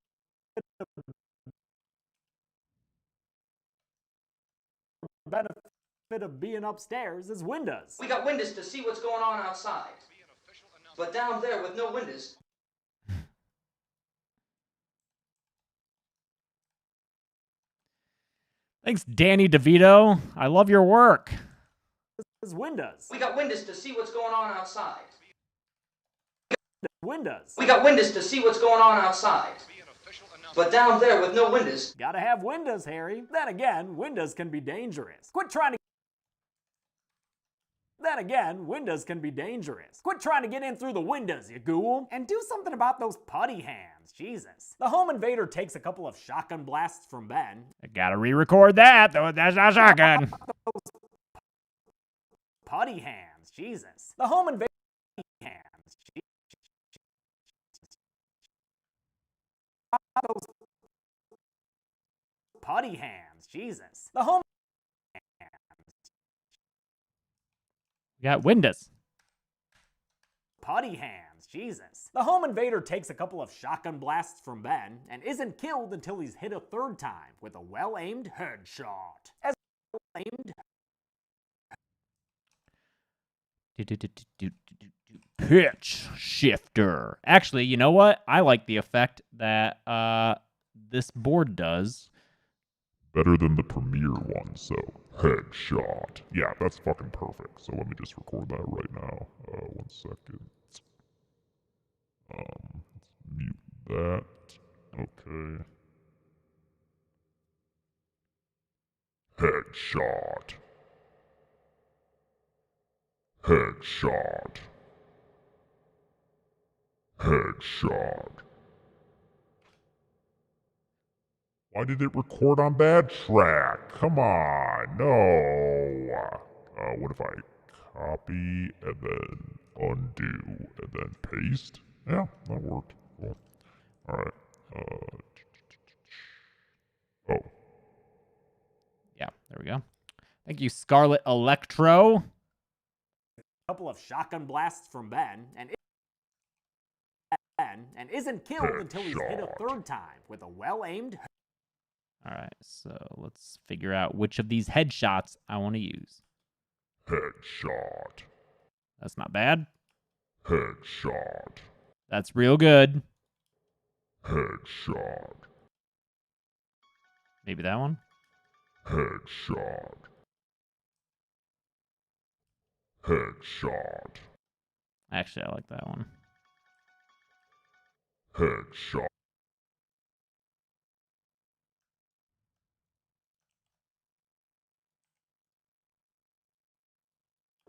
[SPEAKER 2] benefit of being upstairs is windows.
[SPEAKER 14] We got windows to see what's going on outside. But down there with no windows.
[SPEAKER 1] Thanks, Danny DeVito. I love your work.
[SPEAKER 2] Is windows.
[SPEAKER 14] We got windows to see what's going on outside.
[SPEAKER 2] Windows.
[SPEAKER 14] We got windows to see what's going on outside. But down there with no windows.
[SPEAKER 2] Gotta have windows, Harry. Then again, windows can be dangerous. Quit trying to get in through the windows, you ghoul. And do something about those putty hands, Jesus. The home invader takes a couple of shotgun blasts from Ben.
[SPEAKER 1] I gotta re-record that, though. That's not shotgun.
[SPEAKER 2] Putty hands, Jesus. The home invader hands. Those putty hands, Jesus. The home
[SPEAKER 1] We got windows.
[SPEAKER 2] Putty hands, Jesus. The home invader takes a couple of shotgun blasts from Ben and isn't killed until he's hit a third time with a well-aimed headshot. As well-aimed
[SPEAKER 1] Pitch shifter. Actually, you know what? I like the effect that this board does.
[SPEAKER 15] Better than the premiere one, so headshot. Yeah, that's fucking perfect. So let me just record that right now. 1 second. Let's mute that. Okay. Headshot. Headshot. Headshot. Why did it record on bad track? Come on, no. What if I copy and then undo and then paste? Yeah, that worked. Cool. Alright. Oh.
[SPEAKER 1] Yeah, there we go. Thank you, Scarlet Electro.
[SPEAKER 2] couple of shotgun blasts from Ben and isn't killed until he's hit a third time with a well-aimed.
[SPEAKER 1] All right, so let's figure out which of these headshots I want to use.
[SPEAKER 15] Headshot.
[SPEAKER 1] That's not bad.
[SPEAKER 15] Headshot.
[SPEAKER 1] That's real good.
[SPEAKER 15] Headshot.
[SPEAKER 1] Maybe that one?
[SPEAKER 15] Headshot. Headshot.
[SPEAKER 1] Actually, I like that one.
[SPEAKER 15] Headshot.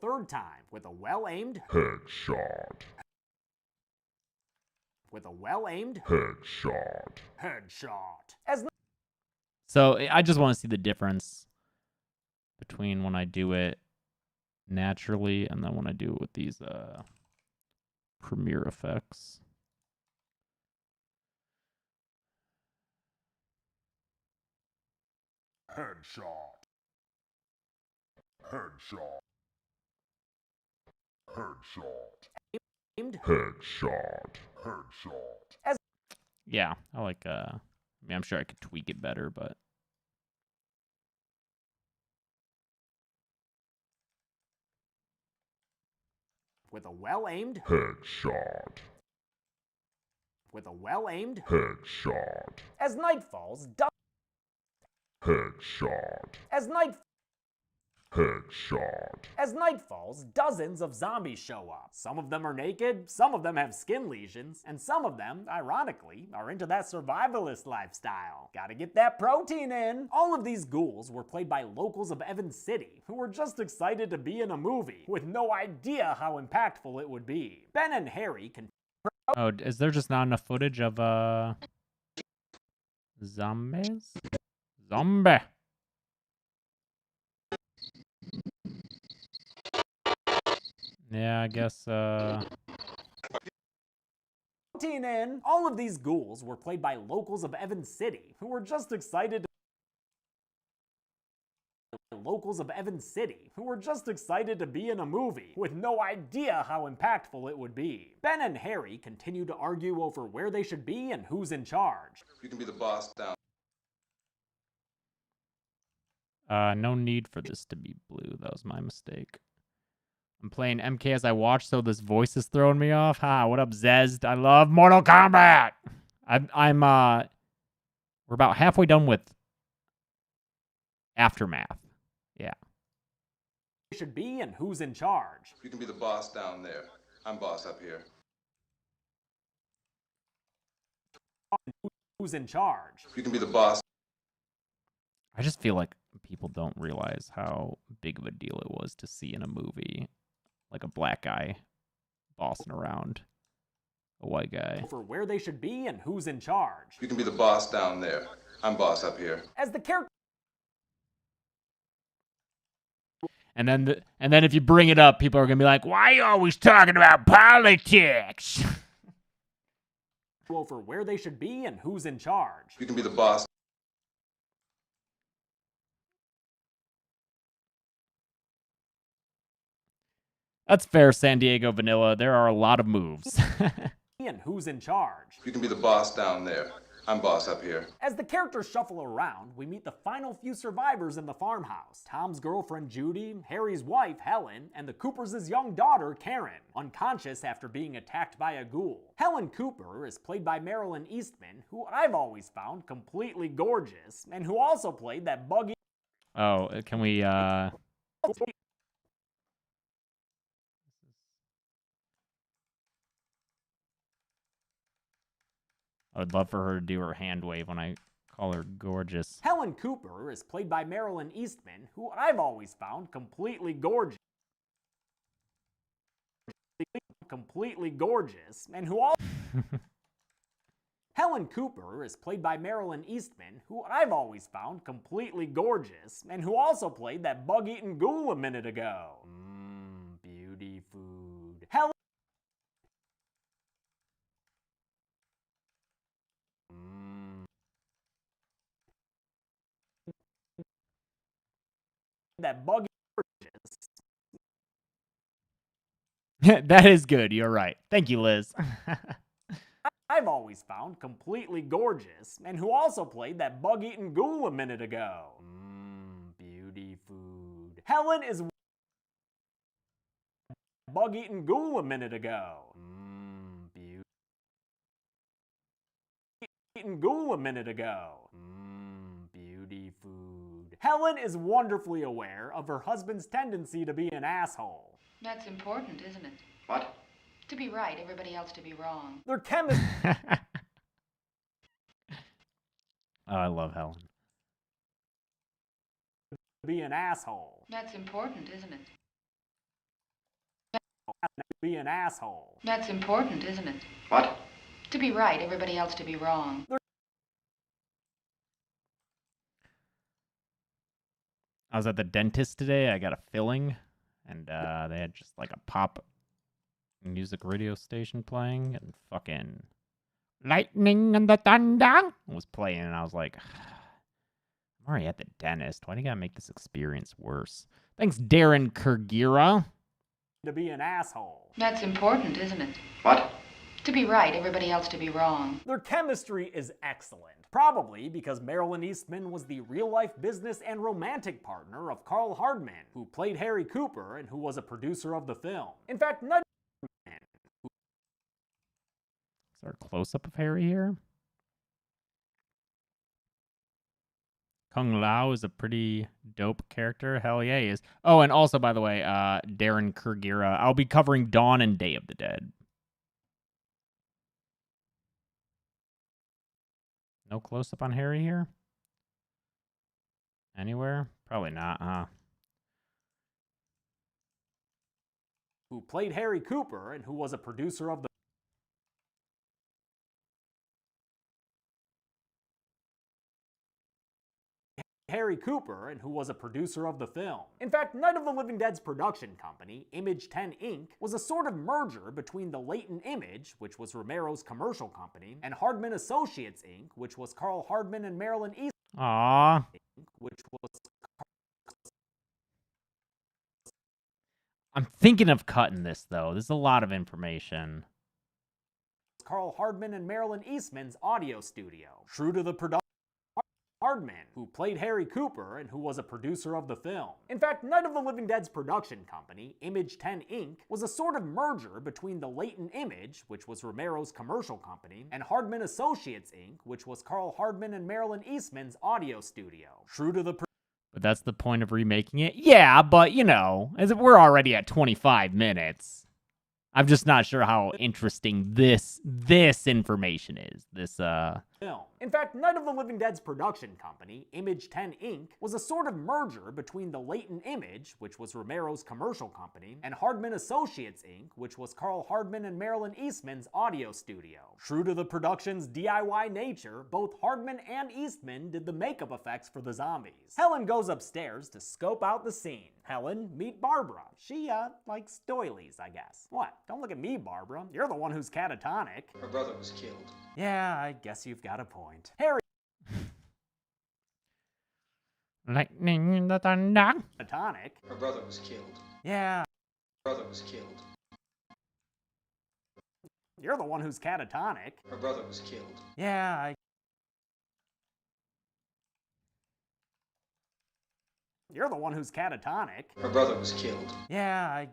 [SPEAKER 2] Third time with a well-aimed.
[SPEAKER 15] Headshot.
[SPEAKER 2] With a well-aimed.
[SPEAKER 15] Headshot.
[SPEAKER 2] Headshot.
[SPEAKER 1] So I just want to see the difference between when I do it naturally and then when I do it with these Premiere effects.
[SPEAKER 15] Headshot. Headshot. Headshot. Headshot. Headshot.
[SPEAKER 1] Yeah, I like I mean, I'm sure I could tweak it better, but
[SPEAKER 2] with a well-aimed.
[SPEAKER 15] Headshot.
[SPEAKER 2] With a well-aimed.
[SPEAKER 15] Headshot.
[SPEAKER 2] As night falls,
[SPEAKER 15] Headshot.
[SPEAKER 2] As night falls, dozens of zombies show up. Some of them are naked, some of them have skin lesions, and some of them, ironically, are into that survivalist lifestyle. Gotta get that protein in. All of these ghouls were played by locals of Evans City, who were just excited to be in a movie, with no idea how impactful it would be. Ben and Harry can...
[SPEAKER 1] oh, is there just not enough footage of zombies? Zombie. Yeah, I guess
[SPEAKER 2] protein in. All of these ghouls were played by locals of Evans City, who were just excited to be in a movie, with no idea how impactful it would be. Ben and Harry continue to argue over where they should be and who's in charge.
[SPEAKER 10] You can be the boss down.
[SPEAKER 1] No need for this to be blue. That was my mistake. I'm playing MK as I watch, so this voice is throwing me off. Ha, what up, Zezd? I love Mortal Kombat! We're about halfway done with Aftermath. Yeah.
[SPEAKER 2] Should be and who's in charge.
[SPEAKER 10] You can be the boss down there. I'm boss up here.
[SPEAKER 2] Who's in charge?
[SPEAKER 10] You can be the boss.
[SPEAKER 1] I just feel like people don't realize how big of a deal it was to see in a movie, like a black guy bossing around a white guy.
[SPEAKER 2] For where they should be and who's in charge.
[SPEAKER 10] You can be the boss down there. I'm boss up here.
[SPEAKER 2] As the character.
[SPEAKER 1] And then if you bring it up, people are gonna be like, "Why are you always talking about politics?"
[SPEAKER 2] Well, for where they should be and who's in charge.
[SPEAKER 10] You can be the boss.
[SPEAKER 1] That's fair, San Diego Vanilla. There are a lot of moves.
[SPEAKER 2] And who's in charge.
[SPEAKER 10] You can be the boss down there. I'm boss up here.
[SPEAKER 2] As the characters shuffle around, we meet the final few survivors in the farmhouse. Tom's girlfriend Judy, Harry's wife Helen, and the Coopers' young daughter Karen, unconscious after being attacked by a ghoul. Helen Cooper is played by Marilyn Eastman, who I've always found completely gorgeous, and who also played that buggy.
[SPEAKER 1] Oh, can we I would love for her to do her hand wave when I call her gorgeous.
[SPEAKER 2] Helen Cooper is played by Marilyn Eastman, who I've always found completely gorgeous. Completely gorgeous, and who also. Helen Cooper is played by Marilyn Eastman, who I've always found completely gorgeous, and who also played that bug-eating ghoul a minute ago. Beauty food. Helen. That buggy gorgeous.
[SPEAKER 1] That is good. You're right. Thank you, Liz.
[SPEAKER 2] I've always found completely gorgeous, and who also played that bug-eating ghoul a minute ago. Beauty food. Helen is bug-eating ghoul a minute ago. Beauty ghoul a minute ago. Beauty food. Helen is wonderfully aware of her husband's tendency to be an asshole.
[SPEAKER 16] That's important, isn't it?
[SPEAKER 10] What?
[SPEAKER 16] To be right, everybody else to be wrong.
[SPEAKER 2] Their chemistry.
[SPEAKER 1] Oh, I love Helen.
[SPEAKER 2] Be an asshole.
[SPEAKER 16] That's important, isn't it?
[SPEAKER 2] Be an asshole.
[SPEAKER 16] That's important, isn't it?
[SPEAKER 10] What?
[SPEAKER 16] To be right, everybody else to be wrong.
[SPEAKER 1] I was at the dentist today. I got a filling, and they had just like a pop music radio station playing, and fucking lightning and the thunder was playing, and I was like, I'm already at the dentist. Why do you gotta make this experience worse? Thanks, Darren Kurgira.
[SPEAKER 2] To be an asshole.
[SPEAKER 16] That's important, isn't it?
[SPEAKER 10] What?
[SPEAKER 16] To be right, everybody else to be wrong.
[SPEAKER 2] Their chemistry is excellent. Probably because Marilyn Eastman was the real-life business and romantic partner of Carl Hardman, who played Harry Cooper and who was a producer of the film. In fact, none.
[SPEAKER 1] Is there a close-up of Harry here? Kung Lao is a pretty dope character. Hell yeah, he is. Oh, and also, by the way, Darren Kurgira. I'll be covering Dawn and Day of the Dead. No close-up on Harry here? Anywhere? Probably not, huh?
[SPEAKER 2] Who played Harry Cooper and who was a producer of the Harry Cooper and who was a producer of the film. In fact, Night of the Living Dead's production company, Image 10 Inc., was a sort of merger between the Leighton Image, which was Romero's commercial company, and Hardman Associates Inc., which was Carl Hardman and Marilyn Eastman.
[SPEAKER 1] Aww.
[SPEAKER 2] Which was
[SPEAKER 1] I'm thinking of cutting this, though. There's a lot of information.
[SPEAKER 2] Carl Hardman and Marilyn Eastman's audio studio. True to the production, Hardman, who played Harry Cooper and who was a producer of the film. In fact, Night of the Living Dead's production company, Image 10 Inc., was a sort of merger between the Leighton Image, which was Romero's commercial company, and Hardman Associates Inc., which was Carl Hardman and Marilyn Eastman's audio studio. True to the
[SPEAKER 1] But that's the point of remaking it? Yeah, but, you know, we're already at 25 minutes. I'm just not sure how interesting this information is. This
[SPEAKER 2] film. In fact, Night of the Living Dead's production company, Image 10 Inc., was a sort of merger between the Leighton Image, which was Romero's commercial company, and Hardman Associates Inc., which was Carl Hardman and Marilyn Eastman's audio studio. True to the production's DIY nature, both Hardman and Eastman did the makeup effects for the zombies. Helen goes upstairs to scope out the scene. Helen, meet Barbara. She, likes doilies, I guess. What? Don't look at me, Barbara. You're the one who's catatonic.
[SPEAKER 14] Her brother was killed.
[SPEAKER 2] Yeah, I guess you've got a point. Harry.
[SPEAKER 1] Lightning in the thunder.
[SPEAKER 2] Catatonic.
[SPEAKER 14] Her brother was killed.
[SPEAKER 2] Yeah.
[SPEAKER 14] Her brother was killed.
[SPEAKER 2] You're the one who's catatonic.
[SPEAKER 14] Her brother was killed.
[SPEAKER 2] Yeah, You're the one who's catatonic.
[SPEAKER 14] Her brother was killed.
[SPEAKER 2] Yeah,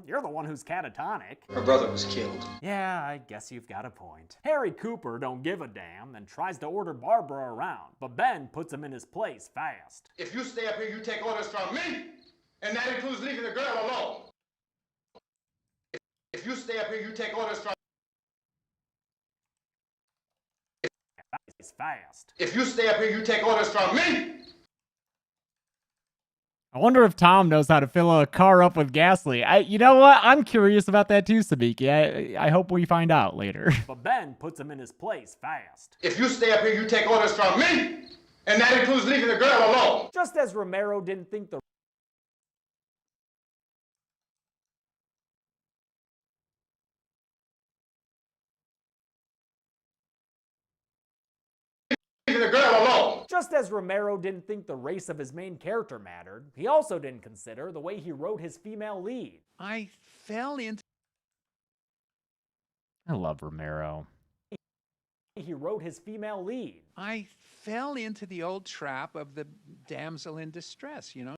[SPEAKER 2] You're the one who's catatonic.
[SPEAKER 14] Her brother was killed.
[SPEAKER 2] Yeah, I guess you've got a point. Harry Cooper don't give a damn and tries to order Barbara around, but Ben puts him in his place fast.
[SPEAKER 4] If you stay up here, you take orders from me, and that includes leaving the girl alone. If you stay up here, you take orders from
[SPEAKER 2] fast.
[SPEAKER 4] If you stay up here, you take orders from me.
[SPEAKER 1] I wonder if Tom knows how to fill a car up with gasoline. You know what? I'm curious about that too, Sabiki. I hope we find out later.
[SPEAKER 2] But Ben puts him in his place fast.
[SPEAKER 4] If you stay up here, you take orders from me, and that includes leaving the girl alone.
[SPEAKER 2] Just as Romero didn't think the
[SPEAKER 4] The girl alone.
[SPEAKER 2] Just as Romero didn't think the race of his main character mattered, he also didn't consider the way he wrote his female lead.
[SPEAKER 5] I fell into...
[SPEAKER 1] I love Romero.
[SPEAKER 2] He wrote his female lead.
[SPEAKER 5] I fell into the old trap of the damsel in distress, you know?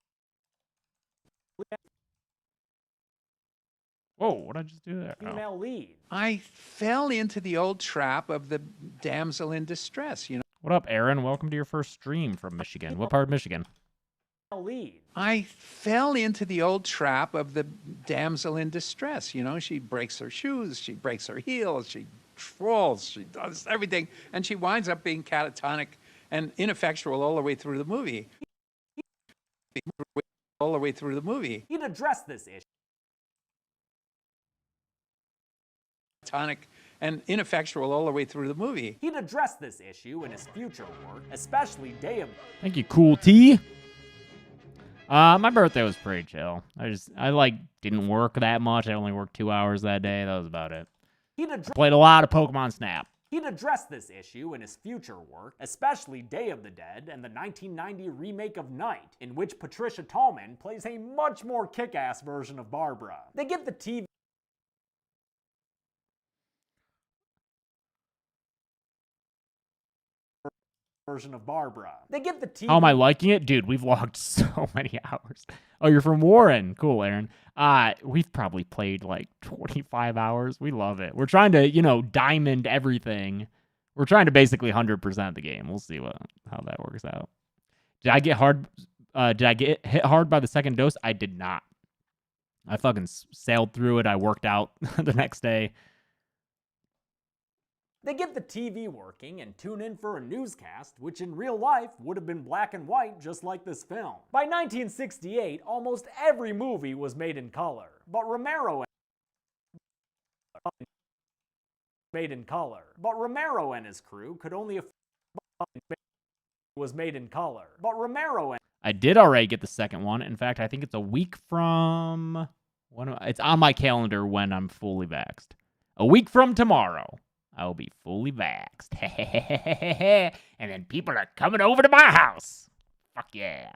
[SPEAKER 1] Whoa, what did I just do there?
[SPEAKER 2] Female lead.
[SPEAKER 5] I fell into the old trap of the damsel in distress, you know?
[SPEAKER 1] What up, Aaron? Welcome to your first stream from Michigan. What part of Michigan?
[SPEAKER 2] Lead.
[SPEAKER 5] I fell into the old trap of the damsel in distress. You know, she breaks her shoes, she breaks her heels, she falls, she does everything, and she winds up being catatonic and ineffectual all the way through the movie. All the way through the movie.
[SPEAKER 2] He'd address this issue.
[SPEAKER 5] Tonic and ineffectual all the way through the movie.
[SPEAKER 2] He'd address this issue in his future work, especially Day of...
[SPEAKER 1] Thank you, Cool T. My birthday was pretty chill. I didn't work that much. I only worked 2 hours that day. That was about it. I played a lot of Pokemon Snap.
[SPEAKER 2] He'd address this issue in his future work, especially Day of the Dead and the 1990 remake of Night, in which Patricia Tallman plays a much more kick-ass version of Barbara. They give the TV version of Barbara. They give the TV...
[SPEAKER 1] How am I liking it? Dude, we've logged so many hours. Oh, you're from Warren. Cool, Aaron. We've probably played like 25 hours. We love it. We're trying to, diamond everything. We're trying to basically 100% the game. We'll see how that works out. Did I get hit hard by the second dose? I did not. I fucking sailed through it. I worked out the next day.
[SPEAKER 2] They get the TV working and tune in for a newscast, which in real life would have been black and white just like this film. By 1968, almost every movie was made in color, but Romero and his crew could only afford was made in color. But Romero and
[SPEAKER 1] I did already get the second one. In fact, I think it's a week from it's on my calendar when I'm fully vaxxed. A week from tomorrow. I'll be fully vaxxed. And then people are coming over to my house. Fuck yeah.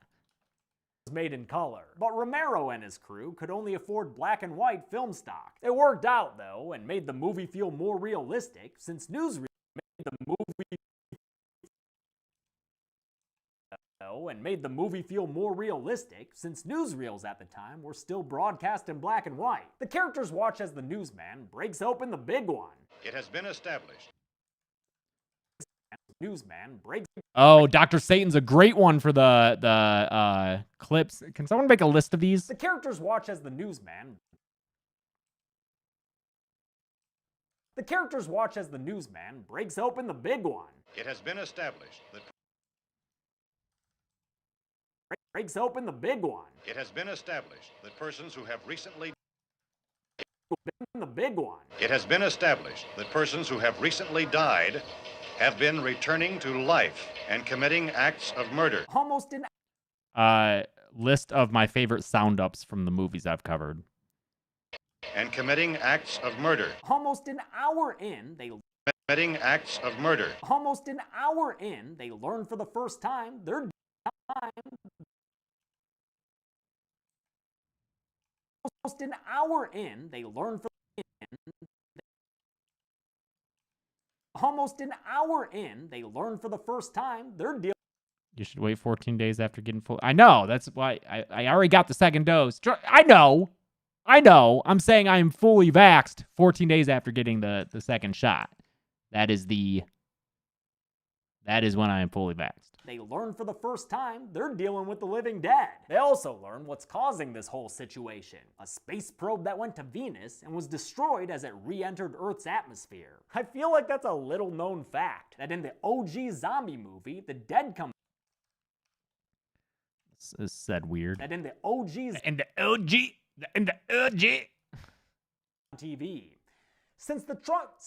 [SPEAKER 2] Was made in color. But Romero and his crew could only afford black and white film stock. It worked out, though, and made the movie feel more realistic, since newsreels made the movie though, and made the movie feel more realistic, since newsreels at the time were still broadcast in black and white. The characters watch as the newsman breaks open the big one.
[SPEAKER 11] It has been established.
[SPEAKER 2] Newsman breaks.
[SPEAKER 1] Oh, Dr. Satan's a great one for the clips. Can someone make a list of these?
[SPEAKER 2] The characters watch as the newsman. The characters watch as the newsman breaks open the big one.
[SPEAKER 11] It has been established that
[SPEAKER 2] breaks open the big one.
[SPEAKER 11] It has been established that persons who have recently
[SPEAKER 2] the big one.
[SPEAKER 11] It has been established that persons who have recently died have been returning to life and committing acts of murder.
[SPEAKER 2] Almost an
[SPEAKER 1] list of my favorite sound ups from the movies I've covered.
[SPEAKER 11] And committing acts of murder.
[SPEAKER 2] Almost an hour in, they
[SPEAKER 11] committing acts of murder.
[SPEAKER 2] Almost an hour in, they learn for the first time their time. Almost an hour in, they learn for Almost an hour in, they learn for the first time they're dealing.
[SPEAKER 1] You should wait 14 days after getting full. I know. That's why I already got the second dose. I know. I'm saying I am fully vaxxed 14 days after getting the second shot. That is when I am fully vaxxed.
[SPEAKER 2] They learn for the first time they're dealing with the living dead. They also learn what's causing this whole situation. A space probe that went to Venus and was destroyed as it re-entered Earth's atmosphere. I feel like that's a little known fact, that in the OG zombie movie, the dead come.
[SPEAKER 1] This is said weird.
[SPEAKER 2] That in the OG's.
[SPEAKER 1] In the OG.
[SPEAKER 2] TV. Since the truck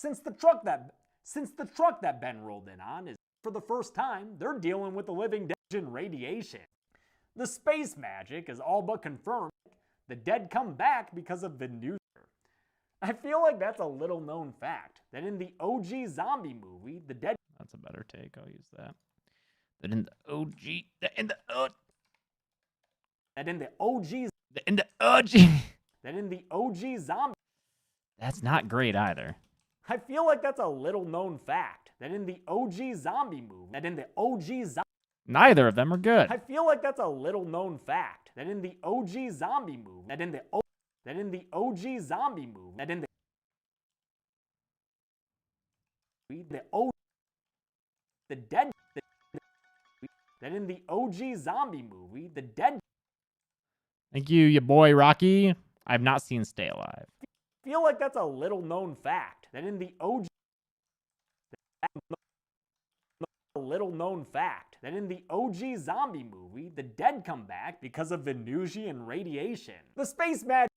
[SPEAKER 2] that Ben rolled in on is for the first time, they're dealing with the living dead and radiation. The space magic is all but confirmed. The dead come back because of Venusia. I feel like that's a little known fact, that in the OG zombie movie, the dead.
[SPEAKER 1] That's a better take. I'll use that. That in the OG. That in the OG.
[SPEAKER 2] That in the OG.
[SPEAKER 1] That in the OG.
[SPEAKER 2] That in the OG zombie.
[SPEAKER 1] That's not great either.
[SPEAKER 2] I feel like that's a little known fact, that in the OG zombie movie, that in the OG zombie.
[SPEAKER 1] Neither of them are good.
[SPEAKER 2] I feel like that's a little known fact, that in the OG zombie movie, that in the OG zombie movie, that in the dead, that in the OG zombie movie, the dead.
[SPEAKER 1] Thank you, your boy Rocky. I've not seen Stay Alive.
[SPEAKER 2] I feel like that's a little known fact, that in the OG. A little known fact, that in the OG zombie movie, the dead come back because of Venusian radiation. The space magic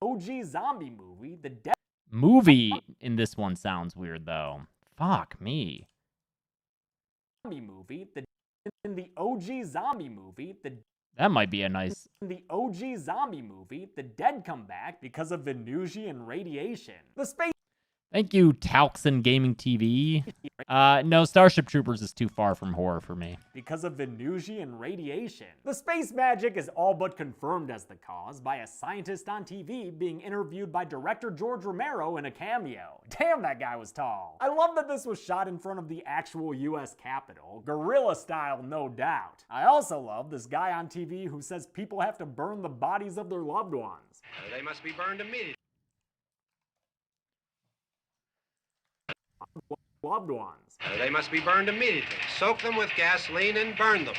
[SPEAKER 2] OG zombie movie, the dead.
[SPEAKER 1] Movie in this one sounds weird though. Fuck me.
[SPEAKER 2] Zombie movie, in the OG zombie movie,
[SPEAKER 1] that might be a nice.
[SPEAKER 2] In the OG zombie movie, the dead come back because of Venusian radiation. The space.
[SPEAKER 1] Thank you, Talkson Gaming TV. No, Starship Troopers is too far from horror for me.
[SPEAKER 2] Because of Venusian radiation. The space magic is all but confirmed as the cause by a scientist on TV being interviewed by director George Romero in a cameo. Damn, that guy was tall. I love that this was shot in front of the actual US Capitol, guerrilla style no doubt. I also love this guy on TV who says people have to burn the bodies of their loved ones.
[SPEAKER 6] They must be burned immediately.
[SPEAKER 2] Loved ones.
[SPEAKER 6] They must be burned immediately. Soak them with gasoline and burn them.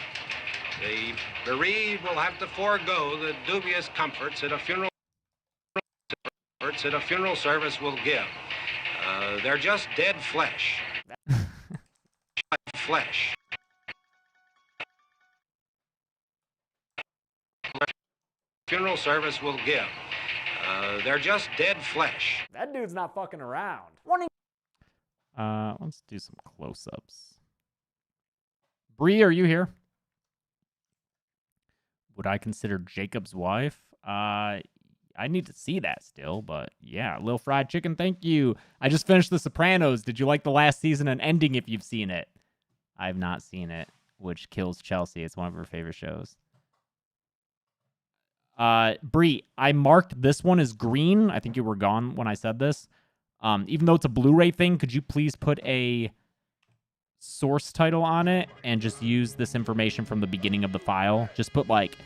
[SPEAKER 6] The bereaved will have to forego the dubious comforts that a funeral service will give. They're just dead flesh. Flesh. Funeral service will give. They're just dead flesh.
[SPEAKER 2] That dude's not fucking around.
[SPEAKER 1] Let's do some close-ups. Bree, are you here? Would I consider Jacob's wife? I need to see that still, but yeah. Lil Fried Chicken, thank you. I just finished The Sopranos. Did you like the last season and ending if you've seen it? I've not seen it, which kills Chelsea. It's one of her favorite shows. Bree, I marked this one as green. I think you were gone when I said this. Even though it's a Blu-ray thing, could you please put a source title on it and just use this information from the beginning of the file. Just put like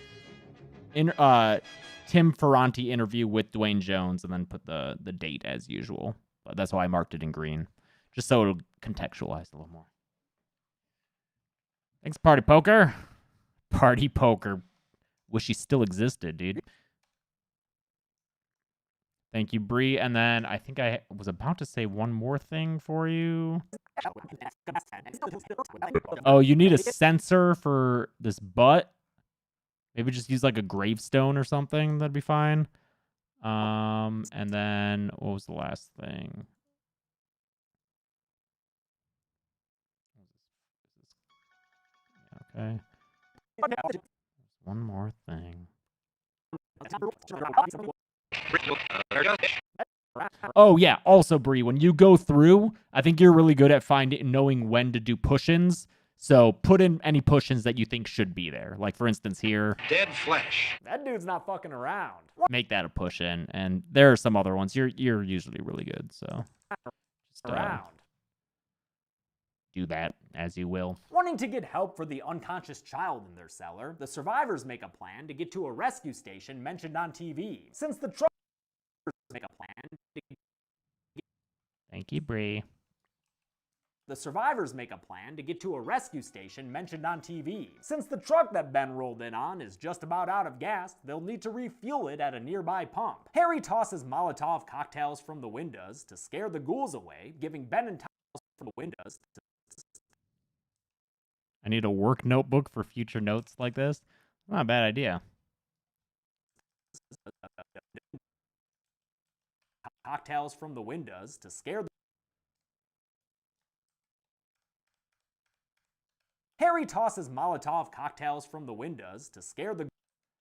[SPEAKER 1] Tim Ferranti interview with Dwayne Jones and then put the date as usual. But that's why I marked it in green. Just so it'll contextualize a little more. Thanks, Party Poker. Party Poker. Wish he still existed, dude. Thank you, Bree. And then I think I was about to say one more thing for you. Oh, you need a sensor for this butt. Maybe just use like a gravestone or something. That'd be fine. And then what was the last thing? Okay. One more thing. Oh yeah. Also, Bree, when you go through, I think you're really good at knowing when to do push-ins. So put in any push-ins that you think should be there. Like for instance here.
[SPEAKER 6] Dead flesh.
[SPEAKER 2] That dude's not fucking around.
[SPEAKER 1] Make that a push-in, and there are some other ones. You're usually really good, so just do that as you will.
[SPEAKER 2] Wanting to get help for the unconscious child in their cellar, the survivors make a plan to get to a rescue station mentioned on TV. Since the truckers make a plan to
[SPEAKER 1] Thank you, Bree.
[SPEAKER 2] The survivors make a plan to get to a rescue station mentioned on TV. Since the truck that Ben rolled in on is just about out of gas, they'll need to refuel it at a nearby pump. Harry tosses Molotov cocktails from the windows to scare the ghouls away, giving Ben and Tom from the windows to
[SPEAKER 1] I need a work notebook for future notes like this. Not a bad idea.
[SPEAKER 2] cocktails from the windows to scare the Harry tosses Molotov cocktails from the windows to scare the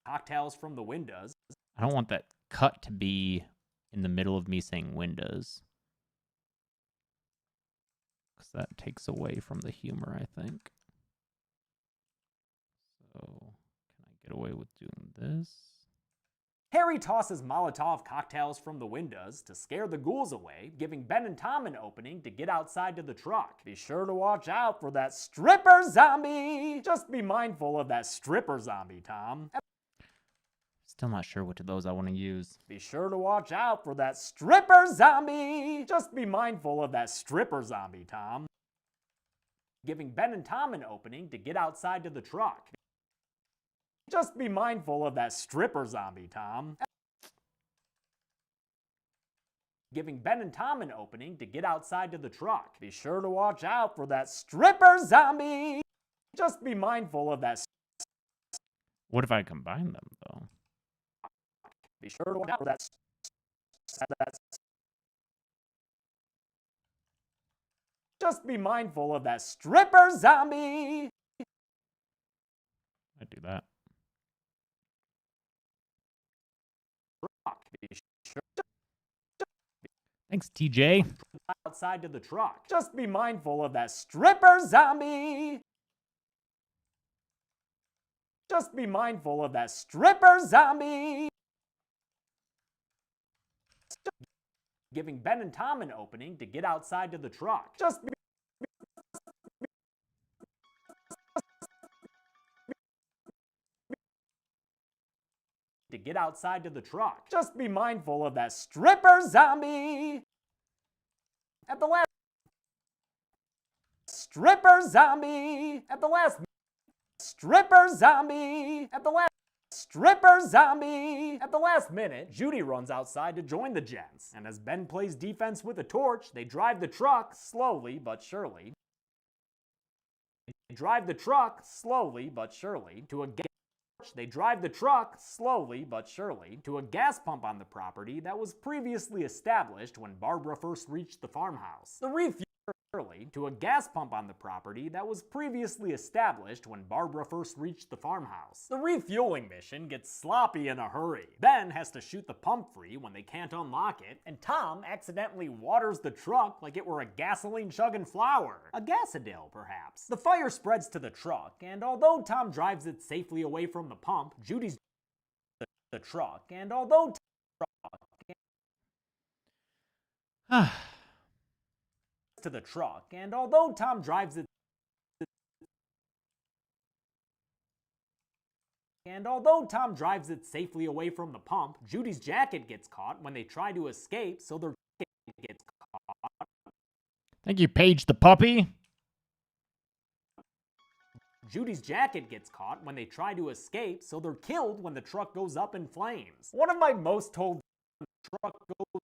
[SPEAKER 2] cocktails from the windows.
[SPEAKER 1] I don't want that cut to be in the middle of me saying windows. Because that takes away from the humor, I think. So, can I get away with doing this?
[SPEAKER 2] Harry tosses Molotov cocktails from the windows to scare the ghouls away, giving Ben and Tom an opening to get outside to the truck. Be sure to watch out for that stripper zombie! Just be mindful of that stripper zombie, Tom.
[SPEAKER 1] Still not sure which of those I want to use.
[SPEAKER 2] Be sure to watch out for that stripper zombie! Just be mindful of that stripper zombie, Tom. Giving Ben and Tom an opening to get outside to the truck. Just be mindful of that stripper zombie, Tom. Giving Ben and Tom an opening to get outside to the truck. Be sure to watch out for that stripper zombie! Just be mindful of that.
[SPEAKER 1] What if I combine them, though?
[SPEAKER 2] Be sure to watch out for that. Just be mindful of that stripper zombie!
[SPEAKER 1] I do that. Thanks, TJ.
[SPEAKER 2] Outside to the truck. Just be mindful of that stripper zombie! Just be mindful of that stripper zombie! Giving Ben and Tom an opening to get outside to the truck. Just be to get outside to the truck. Just be mindful of that stripper zombie! At the last stripper zombie! At the last stripper zombie! At the last stripper zombie! At the last minute, Judy runs outside to join the gents, and as Ben plays defense with a torch, they drive the truck slowly but surely. They drive the truck slowly but surely to a They drive the truck slowly but surely to a gas pump on the property that was previously established when Barbara first reached the farmhouse. The refuel to a gas pump on the property that was previously established when Barbara first reached the farmhouse. The refueling mission gets sloppy in a hurry. Ben has to shoot the pump free when they can't unlock it, and Tom accidentally waters the truck like it were a gasoline-chugging flower. A gasodyl, perhaps. The fire spreads to the truck, and although Tom drives it safely away from the pump, Judy's the truck, and although to the truck, and although Tom drives it And although Tom drives it safely away from the pump, Judy's jacket gets caught when they try to escape, so their jacket gets caught.
[SPEAKER 1] Thank you, Paige the puppy.
[SPEAKER 2] Judy's jacket gets caught when they try to escape, so they're killed when the truck goes up in flames. One of my most told truck goes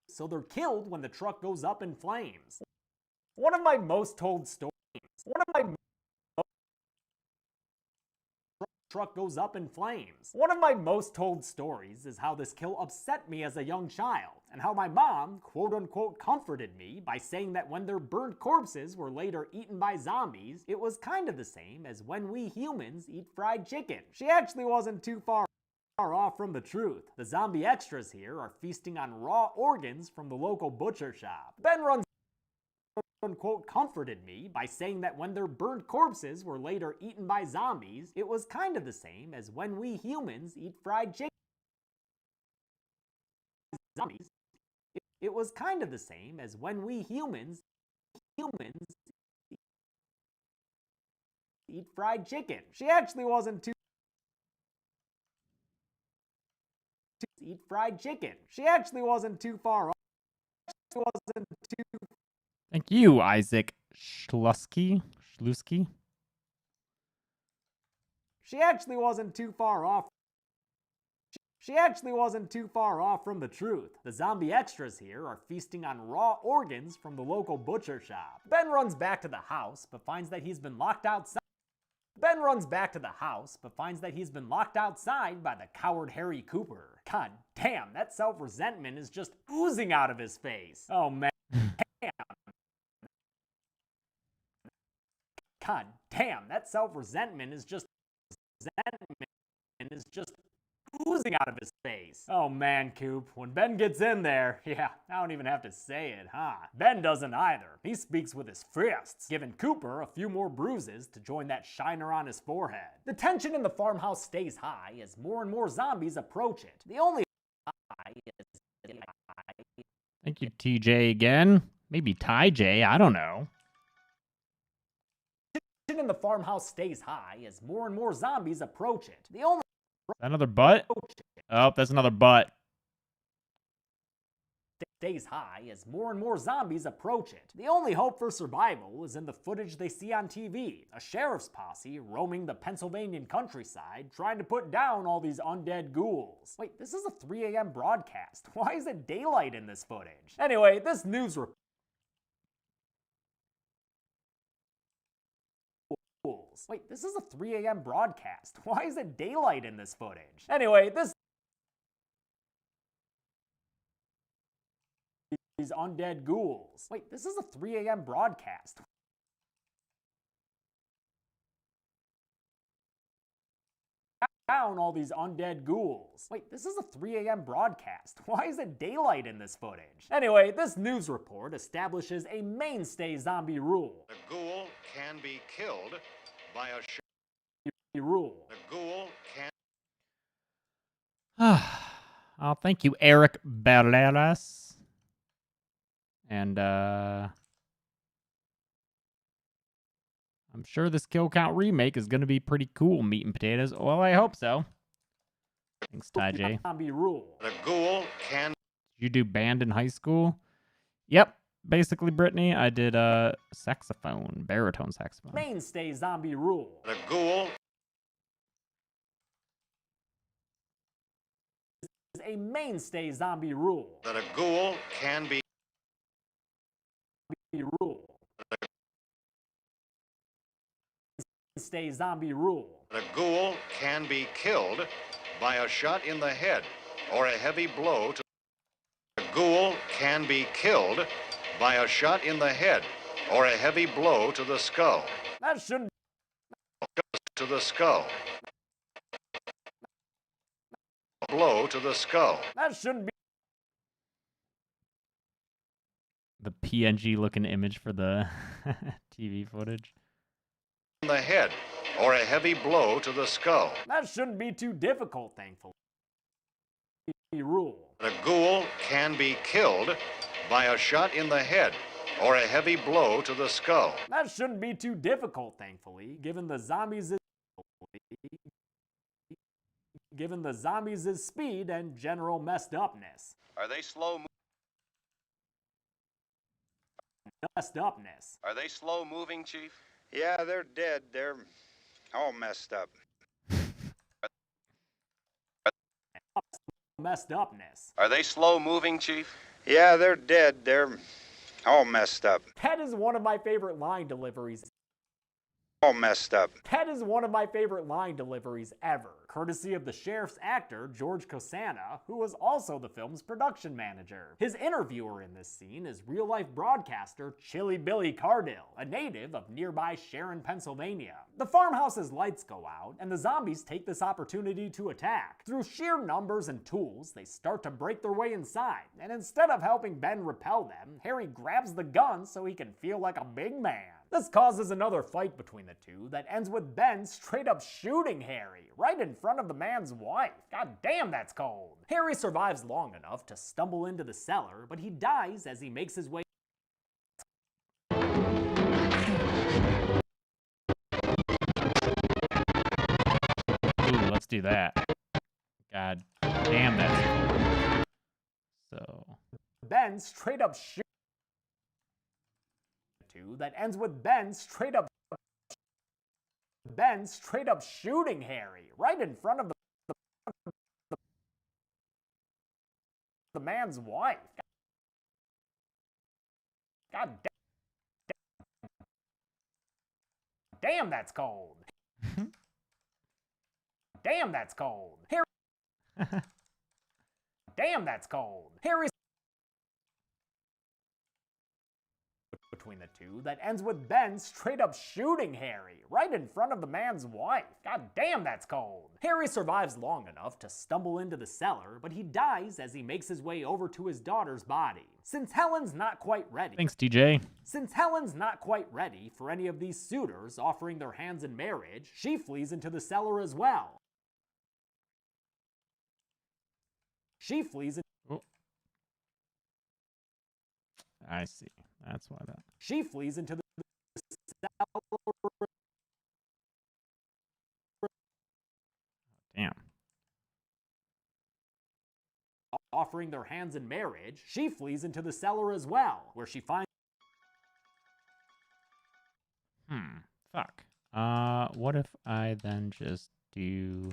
[SPEAKER 2] so they're killed when the truck goes up in flames. One of my most told stories. One of my truck goes up in flames. One of my most told stories is how this kill upset me as a young child, and how my mom, quote-unquote, comforted me by saying that when their burnt corpses were later eaten by zombies, it was kind of the same as when we humans eat fried chicken. She actually wasn't too far off from the truth. The zombie extras here are feasting on raw organs from the local butcher shop. Ben runs quote comforted me by saying that when their burnt corpses were later eaten by zombies, it was kind of the same as when we humans eat fried chicken. Zombies. It was kind of the same as when we humans eat fried chicken. She actually wasn't too eat fried chicken. She actually wasn't too far off. She wasn't too
[SPEAKER 1] Thank you, Isaac Schlusky.
[SPEAKER 2] She actually wasn't too far off. She actually wasn't too far off from the truth. The zombie extras here are feasting on raw organs from the local butcher shop. Ben runs back to the house, but finds that he's been locked outside. Ben runs back to the house, but finds that he's been locked outside by the coward Harry Cooper. God damn, that self-resentment is just oozing out of his face. Oh man. God damn, that self-resentment is just oozing out of his face. Oh man, Coop, when Ben gets in there, yeah, I don't even have to say it, huh? Ben doesn't either. He speaks with his fists, giving Cooper a few more bruises to join that shiner on his forehead. The tension in the farmhouse stays high as more and more zombies approach it. The only
[SPEAKER 1] Thank you, TJ again. Maybe Ty J, I don't know.
[SPEAKER 2] in the farmhouse stays high as more and more zombies approach it. The only
[SPEAKER 1] Another butt? Oh, that's another butt.
[SPEAKER 2] stays high as more and more zombies approach it. The only hope for survival is in the footage they see on TV. A sheriff's posse roaming the Pennsylvanian countryside trying to put down all these undead ghouls. Wait, this is a 3 a.m. broadcast. Why is it daylight in this footage? Anyway, this news report Wait, this is a 3 a.m. broadcast. Why is it daylight in this footage? Anyway, these undead ghouls. Wait, this is a 3 a.m. broadcast. Down all these undead ghouls. Wait, this is a 3 a.m. broadcast. Why is it daylight in this footage? Anyway, this news report establishes a mainstay zombie rule.
[SPEAKER 11] The ghoul can be killed by a
[SPEAKER 2] rule.
[SPEAKER 11] The ghoul can.
[SPEAKER 1] Oh, thank you, Eric Barreras. And I'm sure this kill count remake is going to be pretty cool, meat and potatoes. Well, I hope so. Thanks, Ty J.
[SPEAKER 2] Zombie rule.
[SPEAKER 11] The ghoul can.
[SPEAKER 1] Did you do band in high school? Yep. Basically, Brittany, I did saxophone, baritone saxophone.
[SPEAKER 2] Mainstay zombie rule.
[SPEAKER 11] The ghoul
[SPEAKER 2] is a mainstay zombie rule.
[SPEAKER 11] That a ghoul can be.
[SPEAKER 2] Rule. Mainstay zombie rule.
[SPEAKER 11] The ghoul can be killed by a shot in the head or a heavy blow to. The ghoul can be killed by a shot in the head or a heavy blow to the skull.
[SPEAKER 2] That shouldn't.
[SPEAKER 11] To the skull. Blow to the skull.
[SPEAKER 2] That shouldn't be.
[SPEAKER 1] The PNG looking image for the TV footage.
[SPEAKER 11] In the head or a heavy blow to the skull.
[SPEAKER 2] That shouldn't be too difficult, thankfully. Rule.
[SPEAKER 11] The ghoul can be killed by a shot in the head or a heavy blow to the skull.
[SPEAKER 2] That shouldn't be too difficult, thankfully, given the zombies' speed and general messed upness.
[SPEAKER 11] Are they slow? Are they slow moving, Chief?
[SPEAKER 17] Yeah, they're dead. They're all messed up.
[SPEAKER 2] Messed upness.
[SPEAKER 11] Are they slow moving, Chief?
[SPEAKER 17] Yeah, they're dead. They're all messed up.
[SPEAKER 2] That is one of my favorite line deliveries.
[SPEAKER 17] All messed up.
[SPEAKER 2] That is one of my favorite line deliveries ever, courtesy of the sheriff's actor, George Costanza, who was also the film's production manager. His interviewer in this scene is real-life broadcaster Chilly Billy Cardill, a native of nearby Sharon, Pennsylvania. The farmhouse's lights go out, and the zombies take this opportunity to attack. Through sheer numbers and tools, they start to break their way inside, and instead of helping Ben repel them, Harry grabs the gun so he can feel like a big man. This causes another fight between the two that ends with Ben straight up shooting Harry right in front of the man's wife. God damn, that's cold. Harry survives long enough to stumble into the cellar, but he dies as he makes his way.
[SPEAKER 1] Ooh, let's do that. God damn, that's cold. So.
[SPEAKER 2] Ben straight up shooting. That ends with Ben straight up shooting Harry right in front of the man's wife. God damn, that's cold. Damn, that's cold. Harry. Damn, that's cold. Harry. Between the two that ends with Ben straight up shooting Harry right in front of the man's wife. God damn, that's cold. Harry survives long enough to stumble into the cellar, but he dies as he makes his way over to his daughter's body. Since Helen's not quite ready.
[SPEAKER 1] Thanks, TJ.
[SPEAKER 2] Since Helen's not quite ready for any of these suitors offering their hands in marriage, she flees into the cellar as well. She flees in.
[SPEAKER 1] Oh. I see. That's why that.
[SPEAKER 2] She flees into the cellar.
[SPEAKER 1] Damn.
[SPEAKER 2] Offering their hands in marriage, she flees into the cellar as well, where she finds.
[SPEAKER 1] Fuck. What if I then just do.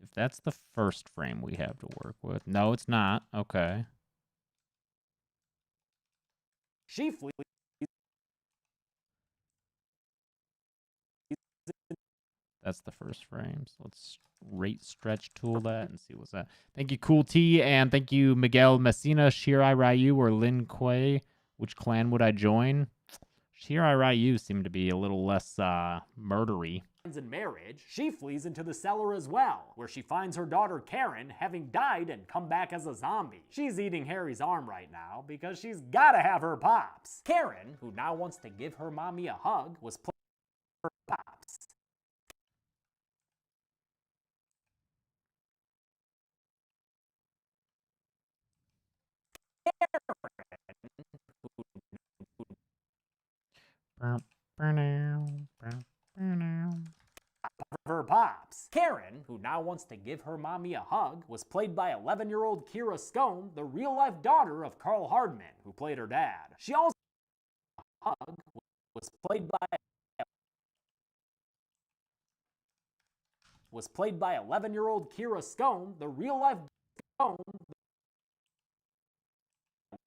[SPEAKER 1] If that's the first frame we have to work with. No, it's not. Okay.
[SPEAKER 2] She flees.
[SPEAKER 1] That's the first frame. So let's rate stretch tool that and see what's that. Thank you, Cool T, and thank you, Miguel Messina, Shirai Ryu, or Lin Kuei. Which clan would I join? Shirai Ryu seemed to be a little less murdery.
[SPEAKER 2] In marriage, she flees into the cellar as well, where she finds her daughter Karen having died and come back as a zombie. She's eating Harry's arm right now because she's gotta have her pops. Karen, who now wants to give her mommy a hug, was playing her pops. Her pops. Karen, who now wants to give her mommy a hug, was played by 11-year-old Kira Scone, the real-life daughter of Carl Hardman, who played her dad. She also was played by 11-year-old Kira Scone, the real-life